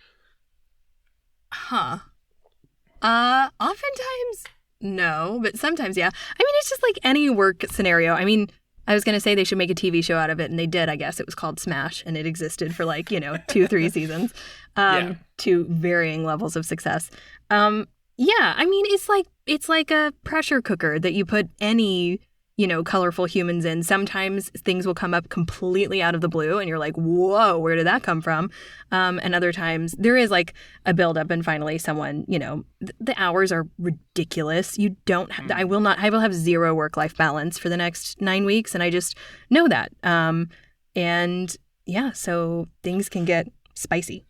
Speaker 5: Oftentimes no, but sometimes yeah. I mean, it's just like any work scenario. I mean, I was gonna say they should make a TV show out of it, and they did. I guess it was called Smash, and it existed for like 2-3 seasons, to varying levels of success. I mean, it's like a pressure cooker that you put any colorful humans in. Sometimes things will come up completely out of the blue, and you're like, whoa, where did that come from? And other times there is like a buildup, and finally someone, the hours are ridiculous. You don't. I will have zero work-life balance for the next 9 weeks, and I just know that. So things can get spicy.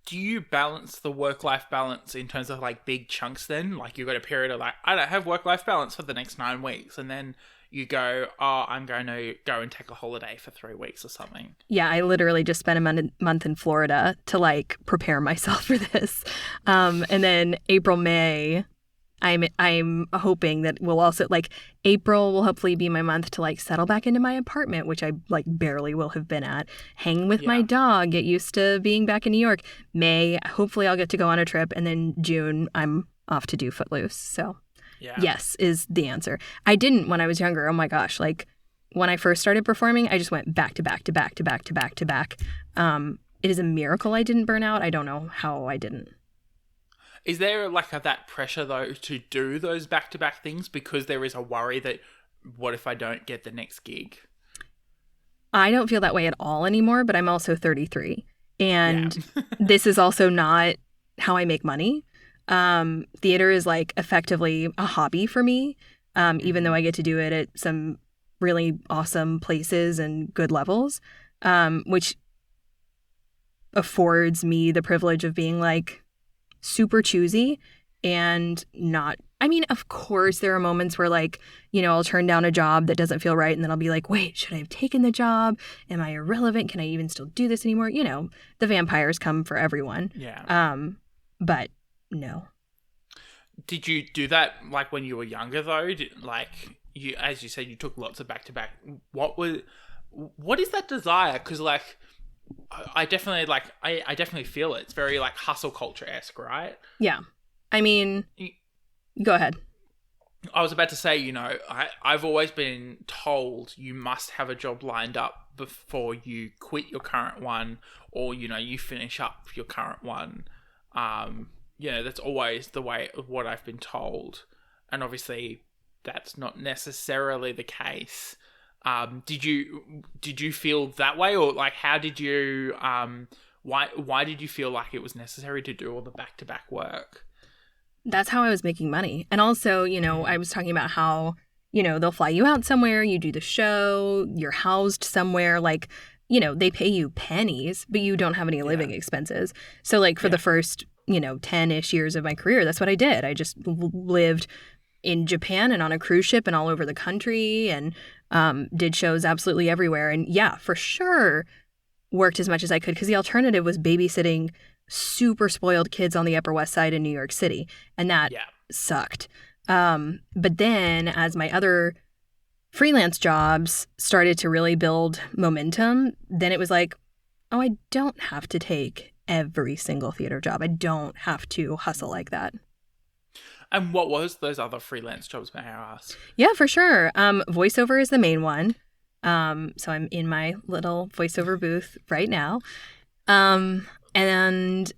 Speaker 4: Do you balance the work-life balance in terms of like big chunks then? Like you've got a period of like, I don't have work-life balance for the next 9 weeks. And then you go, I'm going to go and take a holiday for 3 weeks or something.
Speaker 5: Yeah, I literally just spent a month in Florida to like prepare myself for this. And then April, May, I'm hoping that we'll also like April will hopefully be my month to like settle back into my apartment, which I like barely will have been at, hang with my dog, get used to being back in New York. May, hopefully I'll get to go on a trip, and then June I'm off to do Footloose. So yes is the answer. I didn't when I was younger. Oh my gosh, like when I first started performing, I just went back to back to back to back to back to back. It is a miracle I didn't burn out. I don't know how I didn't.
Speaker 4: Is there like that pressure though to do those back-to-back things because there is a worry that what if I don't get the next gig?
Speaker 5: I don't feel that way at all anymore, but I'm also 33. And this is also not how I make money. Theater is like effectively a hobby for me, even though I get to do it at some really awesome places and good levels, which affords me the privilege of being like, super choosy and not, I mean, of course there are moments where like, I'll turn down a job that doesn't feel right, and then I'll be like, wait, should I have taken the job? Am I irrelevant? Can I even still do this anymore? The vampires come for everyone.
Speaker 4: Yeah.
Speaker 5: But no.
Speaker 4: Did you do that like when you were younger though? As you said, you took lots of back to back. What is that desire? Because like, I definitely feel it. It's very like hustle culture-esque, right?
Speaker 5: Yeah. I mean, go ahead.
Speaker 4: I was about to say, I've always been told you must have a job lined up before you quit your current one, or, you finish up your current one. That's always the way of what I've been told. And obviously that's not necessarily the case. Did you feel that way, or like how did you why did you feel like it was necessary to do all the back-to-back work?
Speaker 5: That's how I was making money. And also, I was talking about how, they'll fly you out somewhere, you do the show, you're housed somewhere, like, they pay you pennies, but you don't have any living expenses. So like for the first, 10-ish years of my career, that's what I did. I just lived in Japan and on a cruise ship and all over the country, and did shows absolutely everywhere. And yeah, for sure, worked as much as I could, because the alternative was babysitting super spoiled kids on the Upper West Side in New York City. And that sucked. But then as my other freelance jobs started to really build momentum, then it was like, oh, I don't have to take every single theater job. I don't have to hustle like that.
Speaker 4: And what was those other freelance jobs, may I ask?
Speaker 5: Yeah, for sure. Voiceover is the main one. So I'm in my little voiceover booth right now. And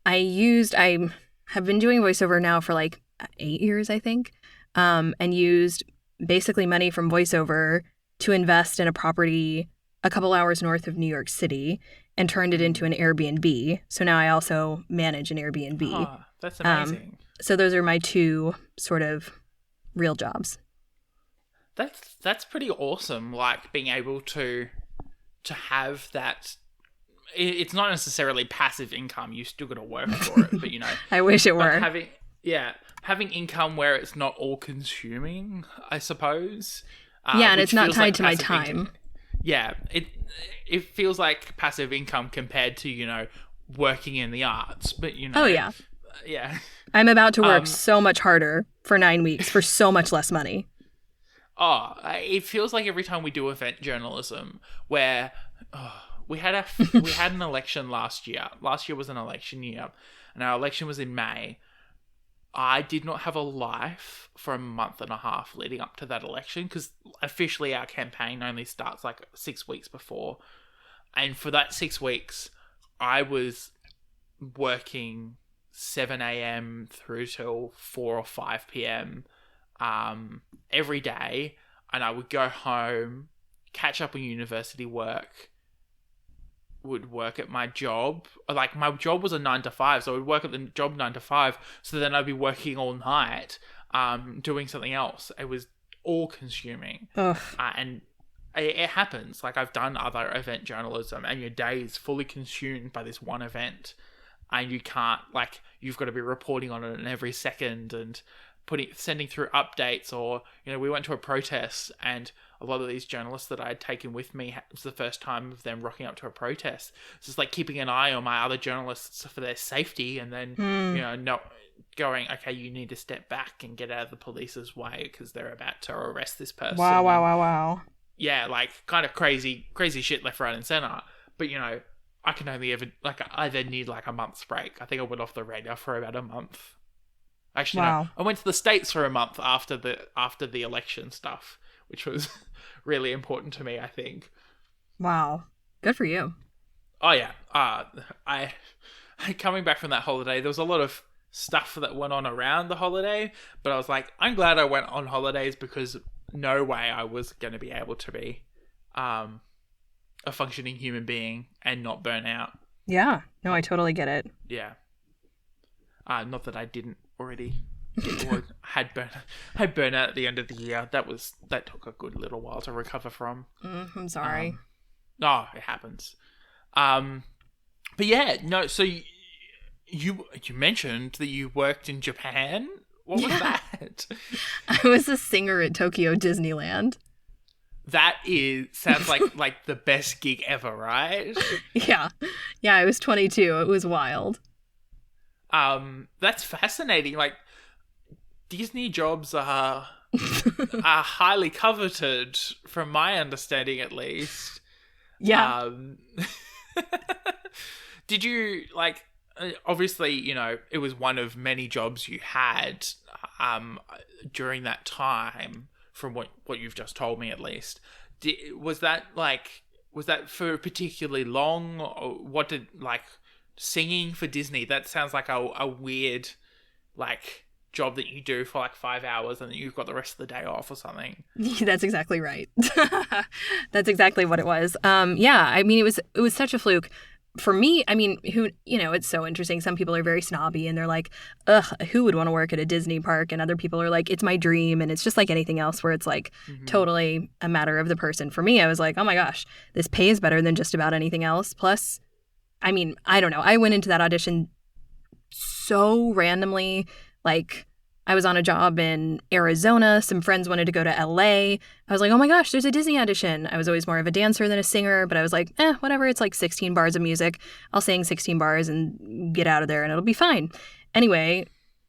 Speaker 5: I have been doing voiceover now for like 8 years, I think, and used basically money from voiceover to invest in a property a couple hours north of New York City and turned it into an Airbnb. So now I also manage an Airbnb.
Speaker 4: Oh, that's amazing.
Speaker 5: So those are my two sort of real jobs.
Speaker 4: That's pretty awesome. Like being able to have that. It's not necessarily passive income. You still got to work for it, but
Speaker 5: I wish it were.
Speaker 4: Having income where it's not all consuming, I suppose.
Speaker 5: And it's not tied to my time.
Speaker 4: Yeah, it feels like passive income compared to working in the arts, but
Speaker 5: Oh yeah.
Speaker 4: Yeah.
Speaker 5: I'm about to work so much harder for 9 weeks for so much less money.
Speaker 4: Oh, it feels like every time we do event journalism where we had an election last year. Last year was an election year, and our election was in May. I did not have a life for a month and a half leading up to that election, because officially our campaign only starts like 6 weeks before. And for that 6 weeks, I was working 7 a.m. through till 4 or 5 p.m. Every day, and I would go home, catch up on university work, would work at my job. Like my job was a 9 to 5, so I would work at the job 9 to 5. So then I'd be working all night, doing something else. It was all consuming, and it happens. Like I've done other event journalism, and your day is fully consumed by this one event, and you can't you've got to be reporting on it in every second and sending through updates. Or we went to a protest, and a lot of these journalists that I had taken with me, it was the first time of them rocking up to a protest. It's just like keeping an eye on my other journalists for their safety, and then not going, okay, you need to step back and get out of the police's way because they're about to arrest this person.
Speaker 5: Wow.
Speaker 4: Yeah, like kind of crazy shit left, right, and center. But I can only ever I then need like a month's break. I think I went off the radar for about a month. Actually, no, I went to the States for a month after the election stuff, which was really important to me, I think.
Speaker 5: Wow. Good for you.
Speaker 4: Oh yeah. I coming back from that holiday, there was a lot of stuff that went on around the holiday, but I was like, I'm glad I went on holidays, because no way I was going to be able to be a functioning human being and not burn out.
Speaker 5: Yeah. No, I totally get it.
Speaker 4: Yeah. Not that I didn't already or had burnout at the end of the year. That took a good little while to recover from.
Speaker 5: I'm sorry.
Speaker 4: No, it happens. But yeah, no. So you mentioned that you worked in Japan. What was that?
Speaker 5: I was a singer at Tokyo Disneyland.
Speaker 4: That sounds like the best gig ever, right?
Speaker 5: Yeah. I was 22. It was wild.
Speaker 4: That's fascinating. Like, Disney jobs are highly coveted, from my understanding, at least.
Speaker 5: Yeah.
Speaker 4: Did you obviously, it was one of many jobs you had during that time, from what you've just told me at least. Was that for particularly long? Or what did, singing for Disney? That sounds like a weird, job that you do for 5 hours and then you've got the rest of the day off or something.
Speaker 5: That's exactly right. That's exactly what it was. Yeah, I mean, it was such a fluke. For me, I mean, it's so interesting. Some people are very snobby and they're like, ugh, who would want to work at a Disney park? And other people are like, it's my dream. And it's just like anything else where it's totally a matter of the person. For me, I was like, oh my gosh, this pay is better than just about anything else. Plus, I mean, I don't know. I went into that audition so randomly. I was on a job in Arizona. Some friends wanted to go to LA. I was like, oh my gosh, there's a Disney audition. I was always more of a dancer than a singer, but I was like, whatever. It's 16 bars of music. I'll sing 16 bars and get out of there and it'll be fine. Anyway,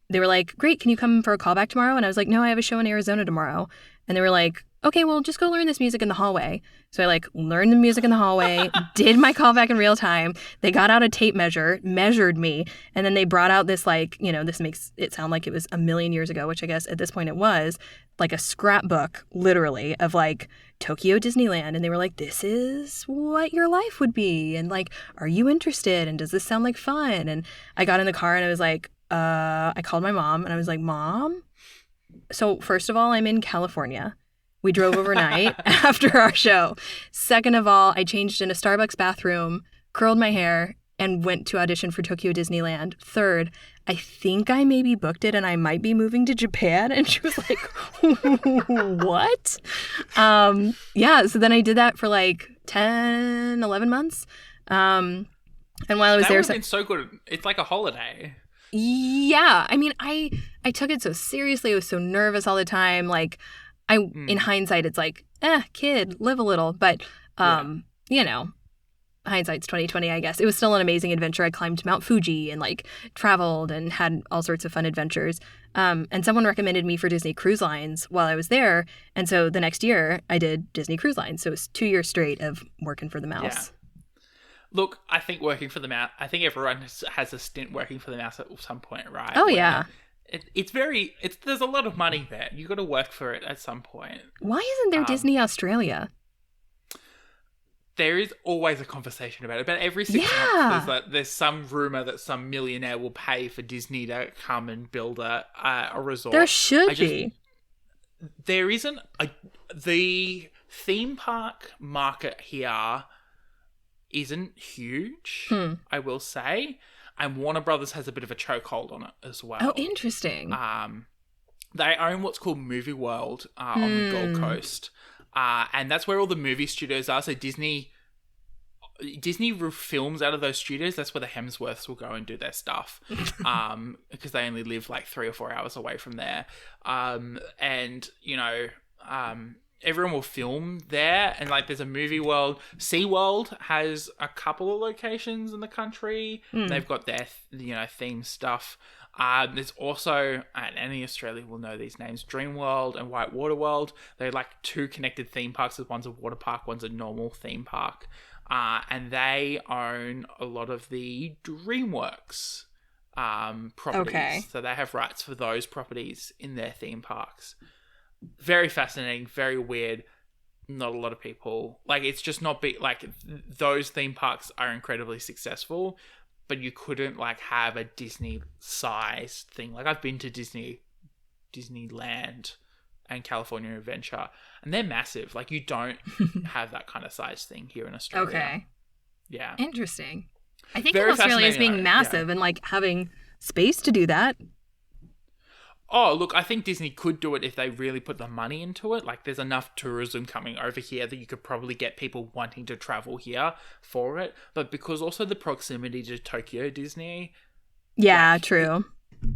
Speaker 5: they were like, great, can you come for a callback tomorrow? And I was like, no, I have a show in Arizona tomorrow. And they were like, okay, well, just go learn this music in the hallway. So I learned the music in the hallway, did my callback in real time. They got out a tape measure, measured me, and then they brought out this this makes it sound like it was a million years ago, which I guess at this point it was, a scrapbook, literally, of Tokyo Disneyland. And they were like, this is what your life would be. And are you interested? And does this sound like fun? And I got in the car and I was like, I called my mom and I was like, Mom? So first of all, I'm in California. We drove overnight after our show. Second of all, I changed in a Starbucks bathroom, curled my hair, and went to audition for Tokyo Disneyland. Third, I think I maybe booked it and I might be moving to Japan. And she was like, what? Yeah, so then I did that for 10, 11 months. And while I was there...
Speaker 4: That would have been so good. It's like a holiday.
Speaker 5: Yeah. I mean, I took it so seriously. I was so nervous all the time. In hindsight, it's kid, live a little. But, hindsight's 2020, I guess. It was still an amazing adventure. I climbed Mount Fuji and traveled and had all sorts of fun adventures. And someone recommended me for Disney Cruise Lines while I was there. And so the next year I did Disney Cruise Lines. So it was 2 years straight of working for the mouse.
Speaker 4: Yeah. Look, I think working for the mouse, I think everyone has a stint working for the mouse at some point, right?
Speaker 5: Oh, yeah.
Speaker 4: There's a lot of money there. You got to work for it at some point.
Speaker 5: Why isn't there Disney Australia?
Speaker 4: There is always a conversation about it. But every 6 months, there's some rumor that some millionaire will pay for Disney to come and build a resort.
Speaker 5: There should be.
Speaker 4: There isn't the theme park market here isn't huge, I will say. And Warner Brothers has a bit of a chokehold on it as well.
Speaker 5: Oh, interesting.
Speaker 4: They own what's called Movie World on the Gold Coast. And that's where all the movie studios are. So Disney films out of those studios. That's where the Hemsworths will go and do their stuff. Because they only live 3 or 4 hours away from there. Everyone will film there, and there's a Movie World. SeaWorld has a couple of locations in the country. They've got their theme stuff. There's also, and any Australian will know these names, Dreamworld and Whitewater World. They're 2 connected theme parks. One's a water park, one's a normal theme park. And they own a lot of the DreamWorks properties.
Speaker 5: Okay.
Speaker 4: So they have rights for those properties in their theme parks. Very fascinating, very weird. Not a lot of people it's just not those theme parks are incredibly successful, but you couldn't have a Disney sized thing. I've been to Disneyland and California Adventure, and they're massive. You don't have that kind of size thing here in Australia.
Speaker 5: Okay.
Speaker 4: Yeah.
Speaker 5: Interesting. I think
Speaker 4: Very
Speaker 5: of Australia as being
Speaker 4: fascinating,
Speaker 5: massive and having space to do that.
Speaker 4: Oh, look, I think Disney could do it if they really put the money into it. There's enough tourism coming over here that you could probably get people wanting to travel here for it. But because also the proximity to Tokyo Disney...
Speaker 5: Yeah, true.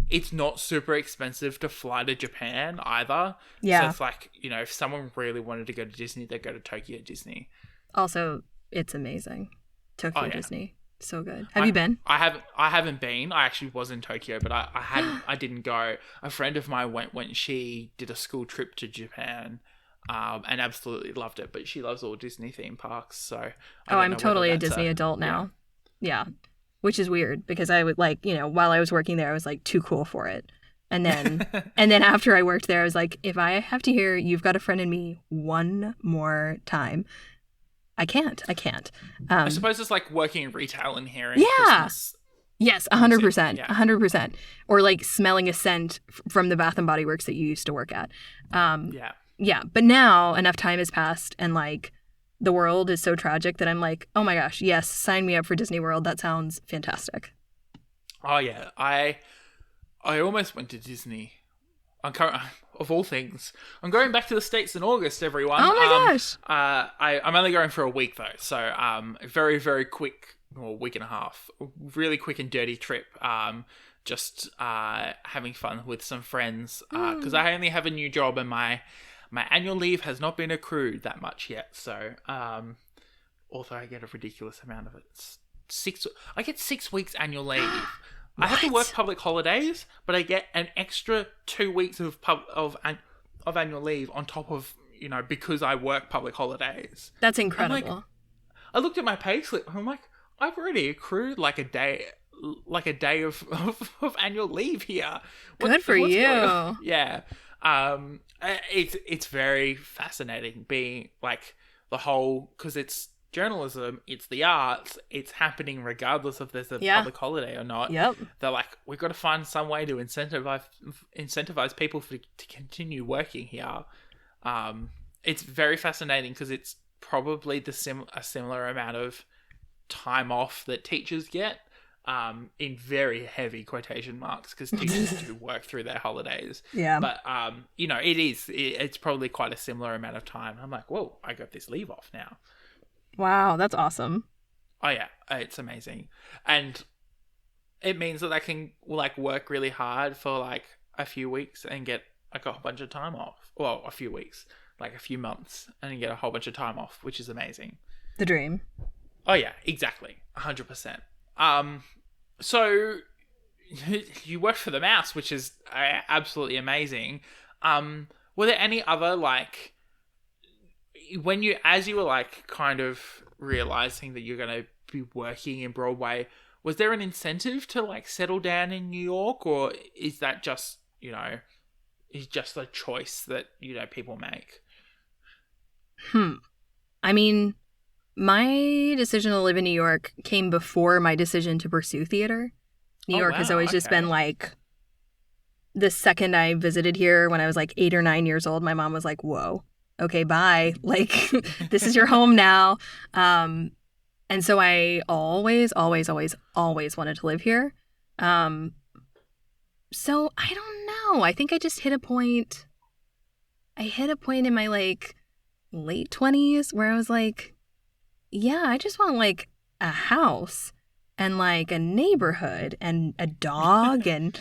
Speaker 4: It's not super expensive to fly to Japan either.
Speaker 5: Yeah.
Speaker 4: So it's if someone really wanted to go to Disney, they'd go to Tokyo Disney.
Speaker 5: Also, it's amazing. Tokyo Disney. So good. Have
Speaker 4: I
Speaker 5: you been?
Speaker 4: I haven't been. I actually was in Tokyo, but I didn't go. A friend of mine went when she did a school trip to Japan, and absolutely loved it. But she loves all Disney theme parks, so
Speaker 5: I'm totally a Disney adult now. Yeah. which is weird because I would like, while I was working there, I was like too cool for it. And then after I worked there, I was like, if I have to hear "You've Got a Friend in Me" one more time, I can't.
Speaker 4: I suppose it's like working in retail and hearing
Speaker 5: Yeah.
Speaker 4: Christmas.
Speaker 5: Yes, 100%.
Speaker 4: Yeah.
Speaker 5: 100%. Or like smelling a scent from the Bath and Body Works that you used to work at. Yeah. But now enough time has passed and like the world is so tragic that I'm like, oh my gosh, yes, sign me up for Disney World. That sounds fantastic.
Speaker 4: Oh yeah, I almost went to Disney. Of all things, I'm going back to the States in August, everyone.
Speaker 5: Oh my gosh.
Speaker 4: I'm only going for a week though, so a very, very quick, or week and a half, really quick and dirty trip. Just having fun with some friends because I only have a new job and my annual leave has not been accrued that much yet. So although I get a ridiculous amount of it, I get 6 weeks annual leave. I have to work public holidays, but I get an extra 2 weeks of annual leave on top of, because I work public holidays.
Speaker 5: That's incredible.
Speaker 4: I looked at my payslip. I'm like, I've already accrued like a day of annual leave here.
Speaker 5: Good for you.
Speaker 4: Yeah. It's very fascinating being like the whole, because it's journalism, it's the arts, it's happening regardless if there's a public holiday or not.
Speaker 5: Yep.
Speaker 4: They're like, we've got to find some way to incentivize people to continue working here. It's very fascinating because it's probably a similar amount of time off that teachers get, in very heavy quotation marks, because teachers do work through their holidays.
Speaker 5: Yeah.
Speaker 4: But it's probably quite a similar amount of time. I'm like, whoa, I got this leave off now.
Speaker 5: Wow, that's awesome.
Speaker 4: Oh yeah, it's amazing. And it means that I can like work really hard for like a few weeks and get like a whole bunch of time off. Well, a few weeks, like a few months, and get a whole bunch of time off, which is amazing.
Speaker 5: The dream.
Speaker 4: Oh yeah, exactly. 100%. So you worked for the Mouse, which is absolutely amazing. Were there any other like, as you were like kind of realizing that you're going to be working in Broadway, was there an incentive to like settle down in New York, or is that just, is just a choice that, people make?
Speaker 5: I mean, my decision to live in New York came before my decision to pursue theater. New York has always just been like, the second I visited here when I was like 8 or 9 years old, my mom was like, whoa. Okay, bye. Like, this is your home now. And so I always wanted to live here. So I don't know. I think I just hit a point. I hit a point in my like late 20s where I was like, yeah, I just want like a house and like a neighborhood and a dog and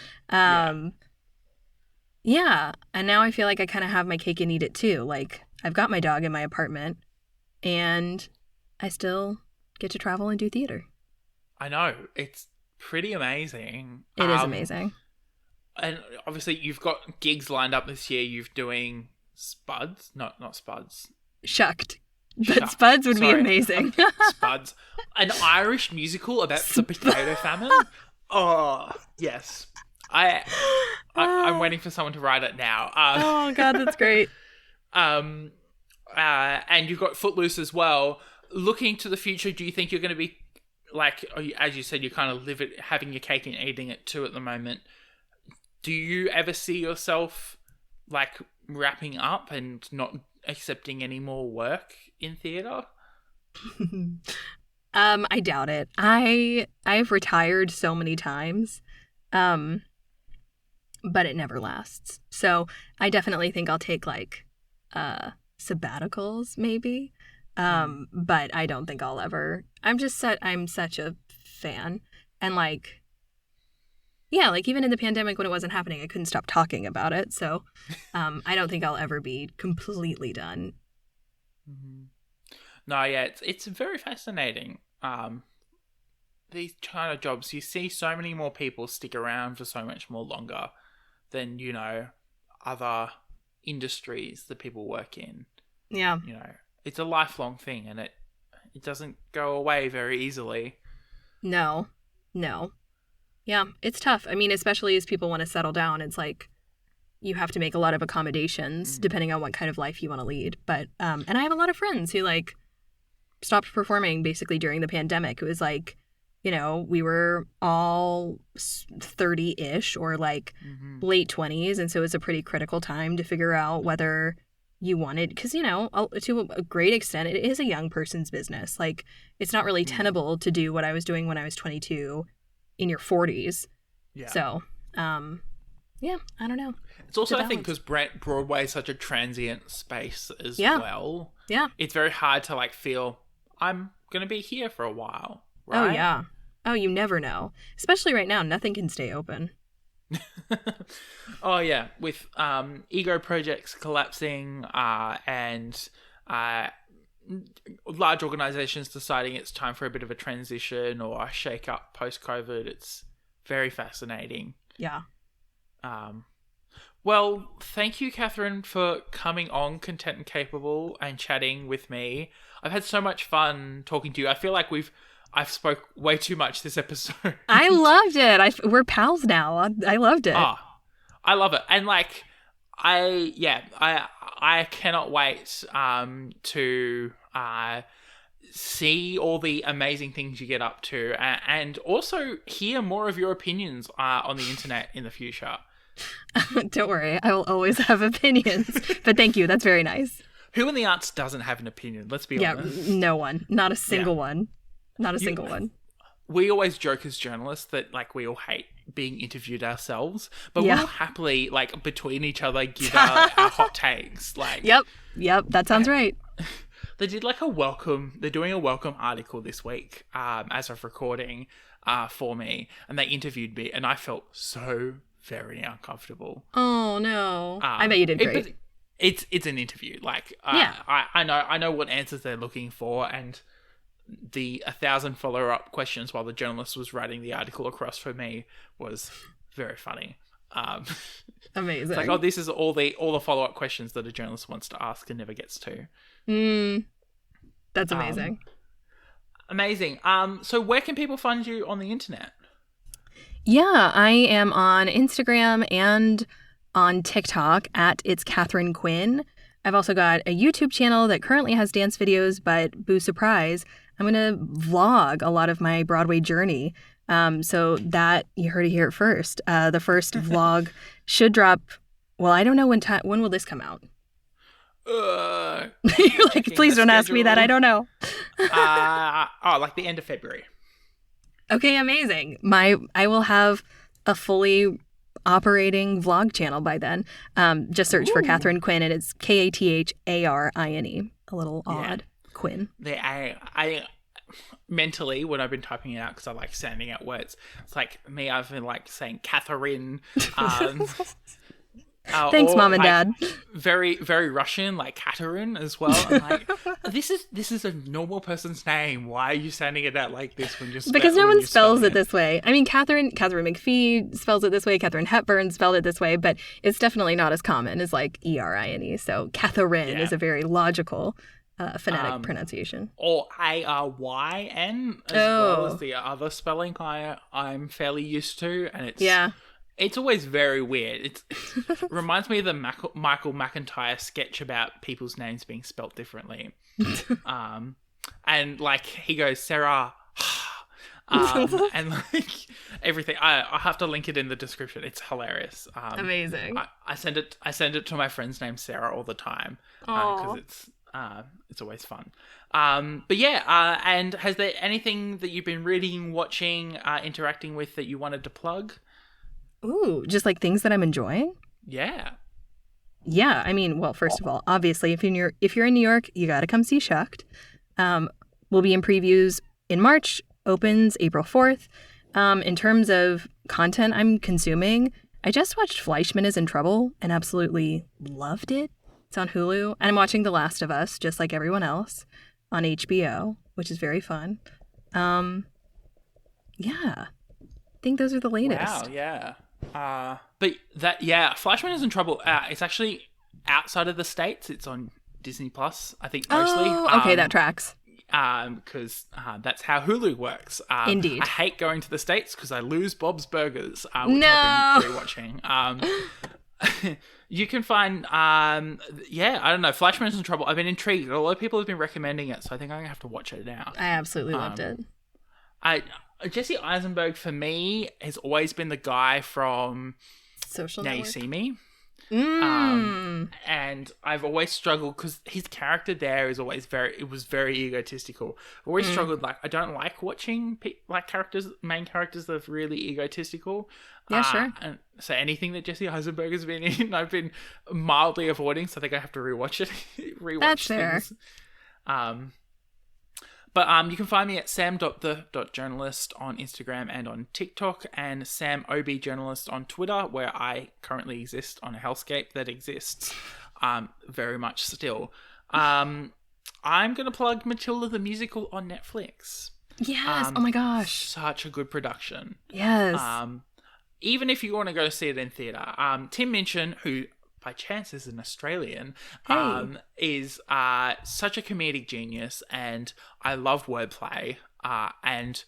Speaker 5: yeah. And now I feel like I kind of have my cake and eat it too. Like, I've got my dog in my apartment and I still get to travel and do theater.
Speaker 4: I know. It's pretty amazing.
Speaker 5: It is amazing.
Speaker 4: And obviously you've got gigs lined up this year. You're doing Spuds? Not Spuds.
Speaker 5: Shucked. But Spuds would be amazing.
Speaker 4: Spuds. An Irish musical about the potato famine? Oh, yes. I'm waiting for someone to write it now.
Speaker 5: Oh, God, that's great.
Speaker 4: And you've got Footloose as well. Looking to the future, do you think you're going to be, like, as you said, you kind of live it, having your cake and eating it too at the moment. Do you ever see yourself, like, wrapping up and not accepting any more work in theatre?
Speaker 5: I doubt it. I've retired so many times, but it never lasts. So I definitely think I'll take like sabbaticals maybe, but I don't think I'll ever. I'm such a fan, and like, yeah, like even in the pandemic when it wasn't happening, I couldn't stop talking about it. So I don't think I'll ever be completely done.
Speaker 4: Mm-hmm. No, yeah, it's very fascinating. These kind of jobs, you see so many more people stick around for so much more longer than, other industries that people work in.
Speaker 5: Yeah.
Speaker 4: It's a lifelong thing and it doesn't go away very easily.
Speaker 5: No. No. Yeah, it's tough. I mean, especially as people want to settle down, it's like you have to make a lot of accommodations depending on what kind of life you want to lead. But and I have a lot of friends who like stopped performing basically during the pandemic. It was like, you know, we were all 30-ish or like late 20s, and so it's a pretty critical time to figure out whether you wanted, because, you know, to a great extent, it is a young person's business. Like, it's not really tenable to do what I was doing when I was 22 in your 40s.
Speaker 4: Yeah.
Speaker 5: So, yeah, I don't know.
Speaker 4: It's also, I think, because Broadway is such a transient space as well.
Speaker 5: Yeah.
Speaker 4: It's very hard to, like, feel, I'm going to be here for a while, right?
Speaker 5: Oh, yeah. Oh, you never know. Especially right now, nothing can stay open.
Speaker 4: Oh, yeah. With ego projects collapsing and large organizations deciding it's time for a bit of a transition or a shake-up post-COVID, it's very fascinating.
Speaker 5: Yeah.
Speaker 4: Well, thank you, Katherine, for coming on Content and Capable and chatting with me. I've had so much fun talking to you. I feel like I've spoke way too much this episode.
Speaker 5: I loved it. We're pals now. I loved it.
Speaker 4: Oh, I love it. And like, I cannot wait to see all the amazing things you get up to and also hear more of your opinions on the internet in the future.
Speaker 5: Don't worry. I will always have opinions. But thank you. That's very nice.
Speaker 4: Who in the arts doesn't have an opinion? Let's be honest.
Speaker 5: Yeah, no one. Not a single one. Not a single one.
Speaker 4: We always joke as journalists that like we all hate being interviewed ourselves, but we'll happily like between each other give our hot takes. Like,
Speaker 5: Yep, that sounds right.
Speaker 4: They did like they're doing a welcome article this week as of recording for me, and they interviewed me, and I felt so very uncomfortable.
Speaker 5: Oh no! I bet you did great.
Speaker 4: It's an interview. Like, I know what answers they're looking for, and the 1,000 follow-up questions while the journalist was writing the article across for me was very funny.
Speaker 5: Amazing.
Speaker 4: It's like, oh, this is all the follow-up questions that a journalist wants to ask and never gets to.
Speaker 5: That's amazing.
Speaker 4: Amazing. So where can people find you on the internet?
Speaker 5: Yeah, I am on Instagram and on TikTok at It's Katherine Quinn. I've also got a YouTube channel that currently has dance videos, but boo surprise, I'm going to vlog a lot of my Broadway journey. So that, you heard it here first. The first vlog should drop, well, I don't know when will this come out? You're like, please don't ask me that. I don't know.
Speaker 4: Like the end of February.
Speaker 5: Okay, amazing. I will have a fully operating vlog channel by then. Just search for Katherine Quinn, and it's Katharine. A little odd. Quinn.
Speaker 4: I mentally, when I've been typing it out, because I like sounding out words, it's like me, I've been like saying Katharine.
Speaker 5: Thanks, Mom and Dad.
Speaker 4: Very, very Russian, like Katherine as well. I'm like, this is a normal person's name. Why are you sounding it out like this when you're
Speaker 5: because no one spells it this way. I mean, Katherine McPhee spells it this way. Katharine Hepburn spelled it this way, but it's definitely not as common as like Erine. So Katherine is a very logical phonetic pronunciation.
Speaker 4: Or Aryn as well as the other spelling I'm fairly used to, and it's always very weird. It reminds me of the Michael McIntyre sketch about people's names being spelt differently. And like he goes, Sarah, and like everything. I have to link it in the description. It's hilarious.
Speaker 5: Amazing.
Speaker 4: I send it to my friend's named Sarah all the time because it's always fun. But yeah, and has there anything that you've been reading, watching, interacting with that you wanted to plug?
Speaker 5: Ooh, just like things that I'm enjoying?
Speaker 4: Yeah.
Speaker 5: Yeah, I mean, well, first of all, obviously, if you're in New York, you got to come see Shucked. We'll be in previews in March, opens April 4th. In terms of content I'm consuming, I just watched Fleishman is in Trouble and absolutely loved it. It's on Hulu. And I'm watching The Last of Us, just like everyone else, on HBO, which is very fun. Yeah. I think those are the latest.
Speaker 4: Wow, yeah. But Fleishman is in Trouble. It's actually outside of the States. It's on Disney Plus, I think, mostly.
Speaker 5: Oh, okay, that tracks.
Speaker 4: because that's how Hulu works.
Speaker 5: Indeed.
Speaker 4: I hate going to the States because I lose Bob's Burgers, which
Speaker 5: No!
Speaker 4: I've been rewatching. You can find, I don't know, Fleishman's in Trouble. I've been intrigued. A lot of people have been recommending it, so I think I'm going to have to watch it now.
Speaker 5: I absolutely loved it.
Speaker 4: Jesse Eisenberg, for me, has always been the guy from
Speaker 5: Social
Speaker 4: Now
Speaker 5: Network.
Speaker 4: You See Me.
Speaker 5: Mm.
Speaker 4: And I've always struggled because his character there is always very egotistical. I've always struggled, like, I don't like watching main characters that are really egotistical.
Speaker 5: Yeah, sure.
Speaker 4: And so anything that Jesse Eisenberg has been in, I've been mildly avoiding, so I think I have to rewatch it.
Speaker 5: That's fair.
Speaker 4: Things. But you can find me at sam.the.journalist on Instagram and on TikTok, and samobjournalist on Twitter, where I currently exist on a hellscape that exists very much still. I'm going to plug Matilda the Musical on Netflix.
Speaker 5: Yes. Oh my gosh.
Speaker 4: Such a good production.
Speaker 5: Yes.
Speaker 4: Even if you want to go see it in theatre, Tim Minchin, who by chance is an Australian, is such a comedic genius, and I love wordplay. And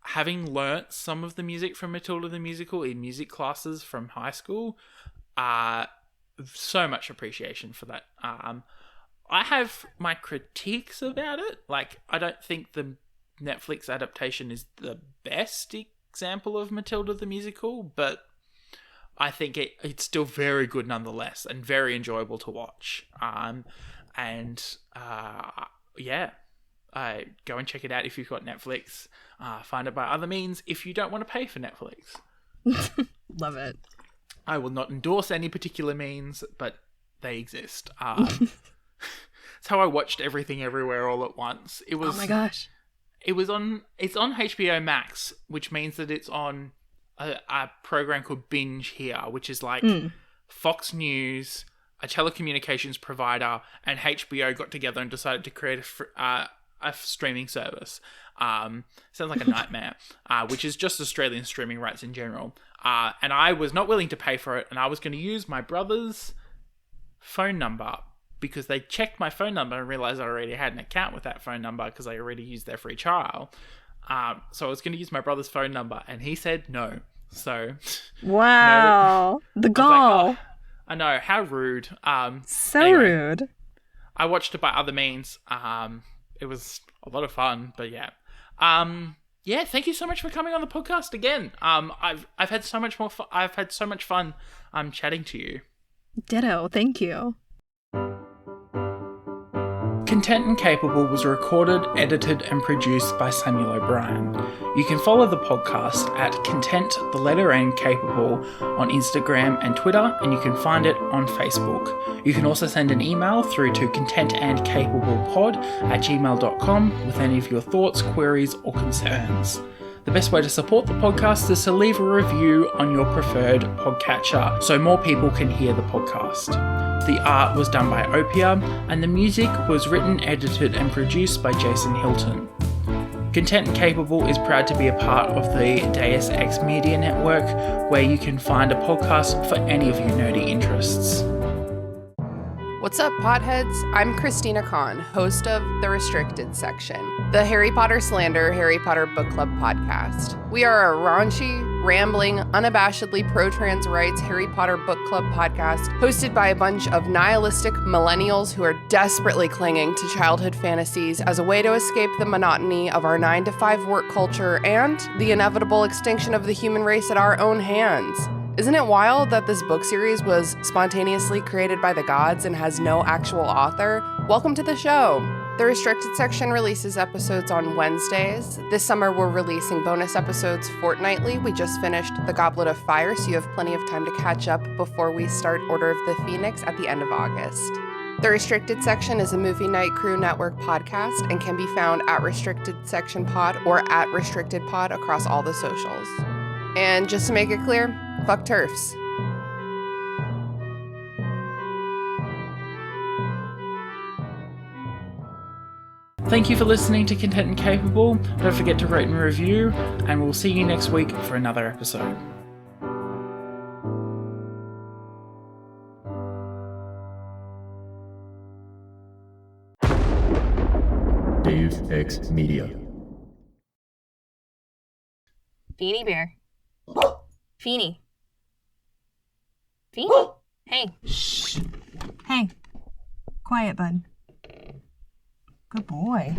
Speaker 4: having learnt some of the music from Matilda the Musical in music classes from high school, so much appreciation for that. I have my critiques about it. Like, I don't think the Netflix adaptation is the best example of Matilda the Musical, but I think it's still very good nonetheless and very enjoyable to watch. Go and check it out if you've got Netflix. Find it by other means if you don't want to pay for Netflix.
Speaker 5: Love it.
Speaker 4: I will not endorse any particular means, but they exist. It's how I watched Everything Everywhere All at Once. It was.
Speaker 5: Oh my gosh.
Speaker 4: It's on HBO Max, which means that it's on a program called Binge here, which is like Fox News, a telecommunications provider, and HBO got together and decided to create a streaming service. Sounds like a nightmare, which is just Australian streaming rights in general. And I was not willing to pay for it, and I was going to use my brother's phone number because they checked my phone number and realized I already had an account with that phone number because I already used their free trial. So I was going to use my brother's phone number, and he said no. So,
Speaker 5: wow,
Speaker 4: no.
Speaker 5: The gall.
Speaker 4: Like, I know, how rude.
Speaker 5: So rude.
Speaker 4: I watched it by other means. It was a lot of fun, but yeah. Thank you so much for coming on the podcast again. I've had so much more. I've had so much fun. Chatting to you.
Speaker 5: Ditto. Thank you.
Speaker 4: Content and Capable was recorded, edited, and produced by Samuel O'Brien. You can follow the podcast at Content, the letter N, Capable on Instagram and Twitter, and you can find it on Facebook. You can also send an email through to contentandcapablepod@gmail.com with any of your thoughts, queries, or concerns. The best way to support the podcast is to leave a review on your preferred podcatcher so more people can hear the podcast. The art was done by Opia, and the music was written, edited, and produced by Jason Hilton. Content and Capable is proud to be a part of the Deus Ex Media Network, where you can find a podcast for any of your nerdy interests.
Speaker 6: What's up, potheads? I'm Christina Kahn, host of The Restricted Section, the Harry Potter Slander Harry Potter Book Club podcast. We are a raunchy, rambling, unabashedly pro-trans rights Harry Potter Book Club podcast hosted by a bunch of nihilistic millennials who are desperately clinging to childhood fantasies as a way to escape the monotony of our 9-to-5 work culture and the inevitable extinction of the human race at our own hands. Isn't it wild that this book series was spontaneously created by the gods and has no actual author? Welcome to the show. The Restricted Section releases episodes on Wednesdays. This summer we're releasing bonus episodes fortnightly. We just finished The Goblet of Fire, so you have plenty of time to catch up before we start Order of the Phoenix at the end of August. The Restricted Section is a Movie Night Crew Network podcast and can be found at Restricted Section Pod or at Restricted Pod across all the socials. And just to make it clear, fuck TERFs.
Speaker 4: Thank you for listening to Content and Capable. Don't forget to rate and review, and we'll see you next week for another episode.
Speaker 3: Deus Ex Media.
Speaker 5: Feeny Bear. Feeny. Feeny. Hey. Shh. Hey. Quiet, bud. Good boy.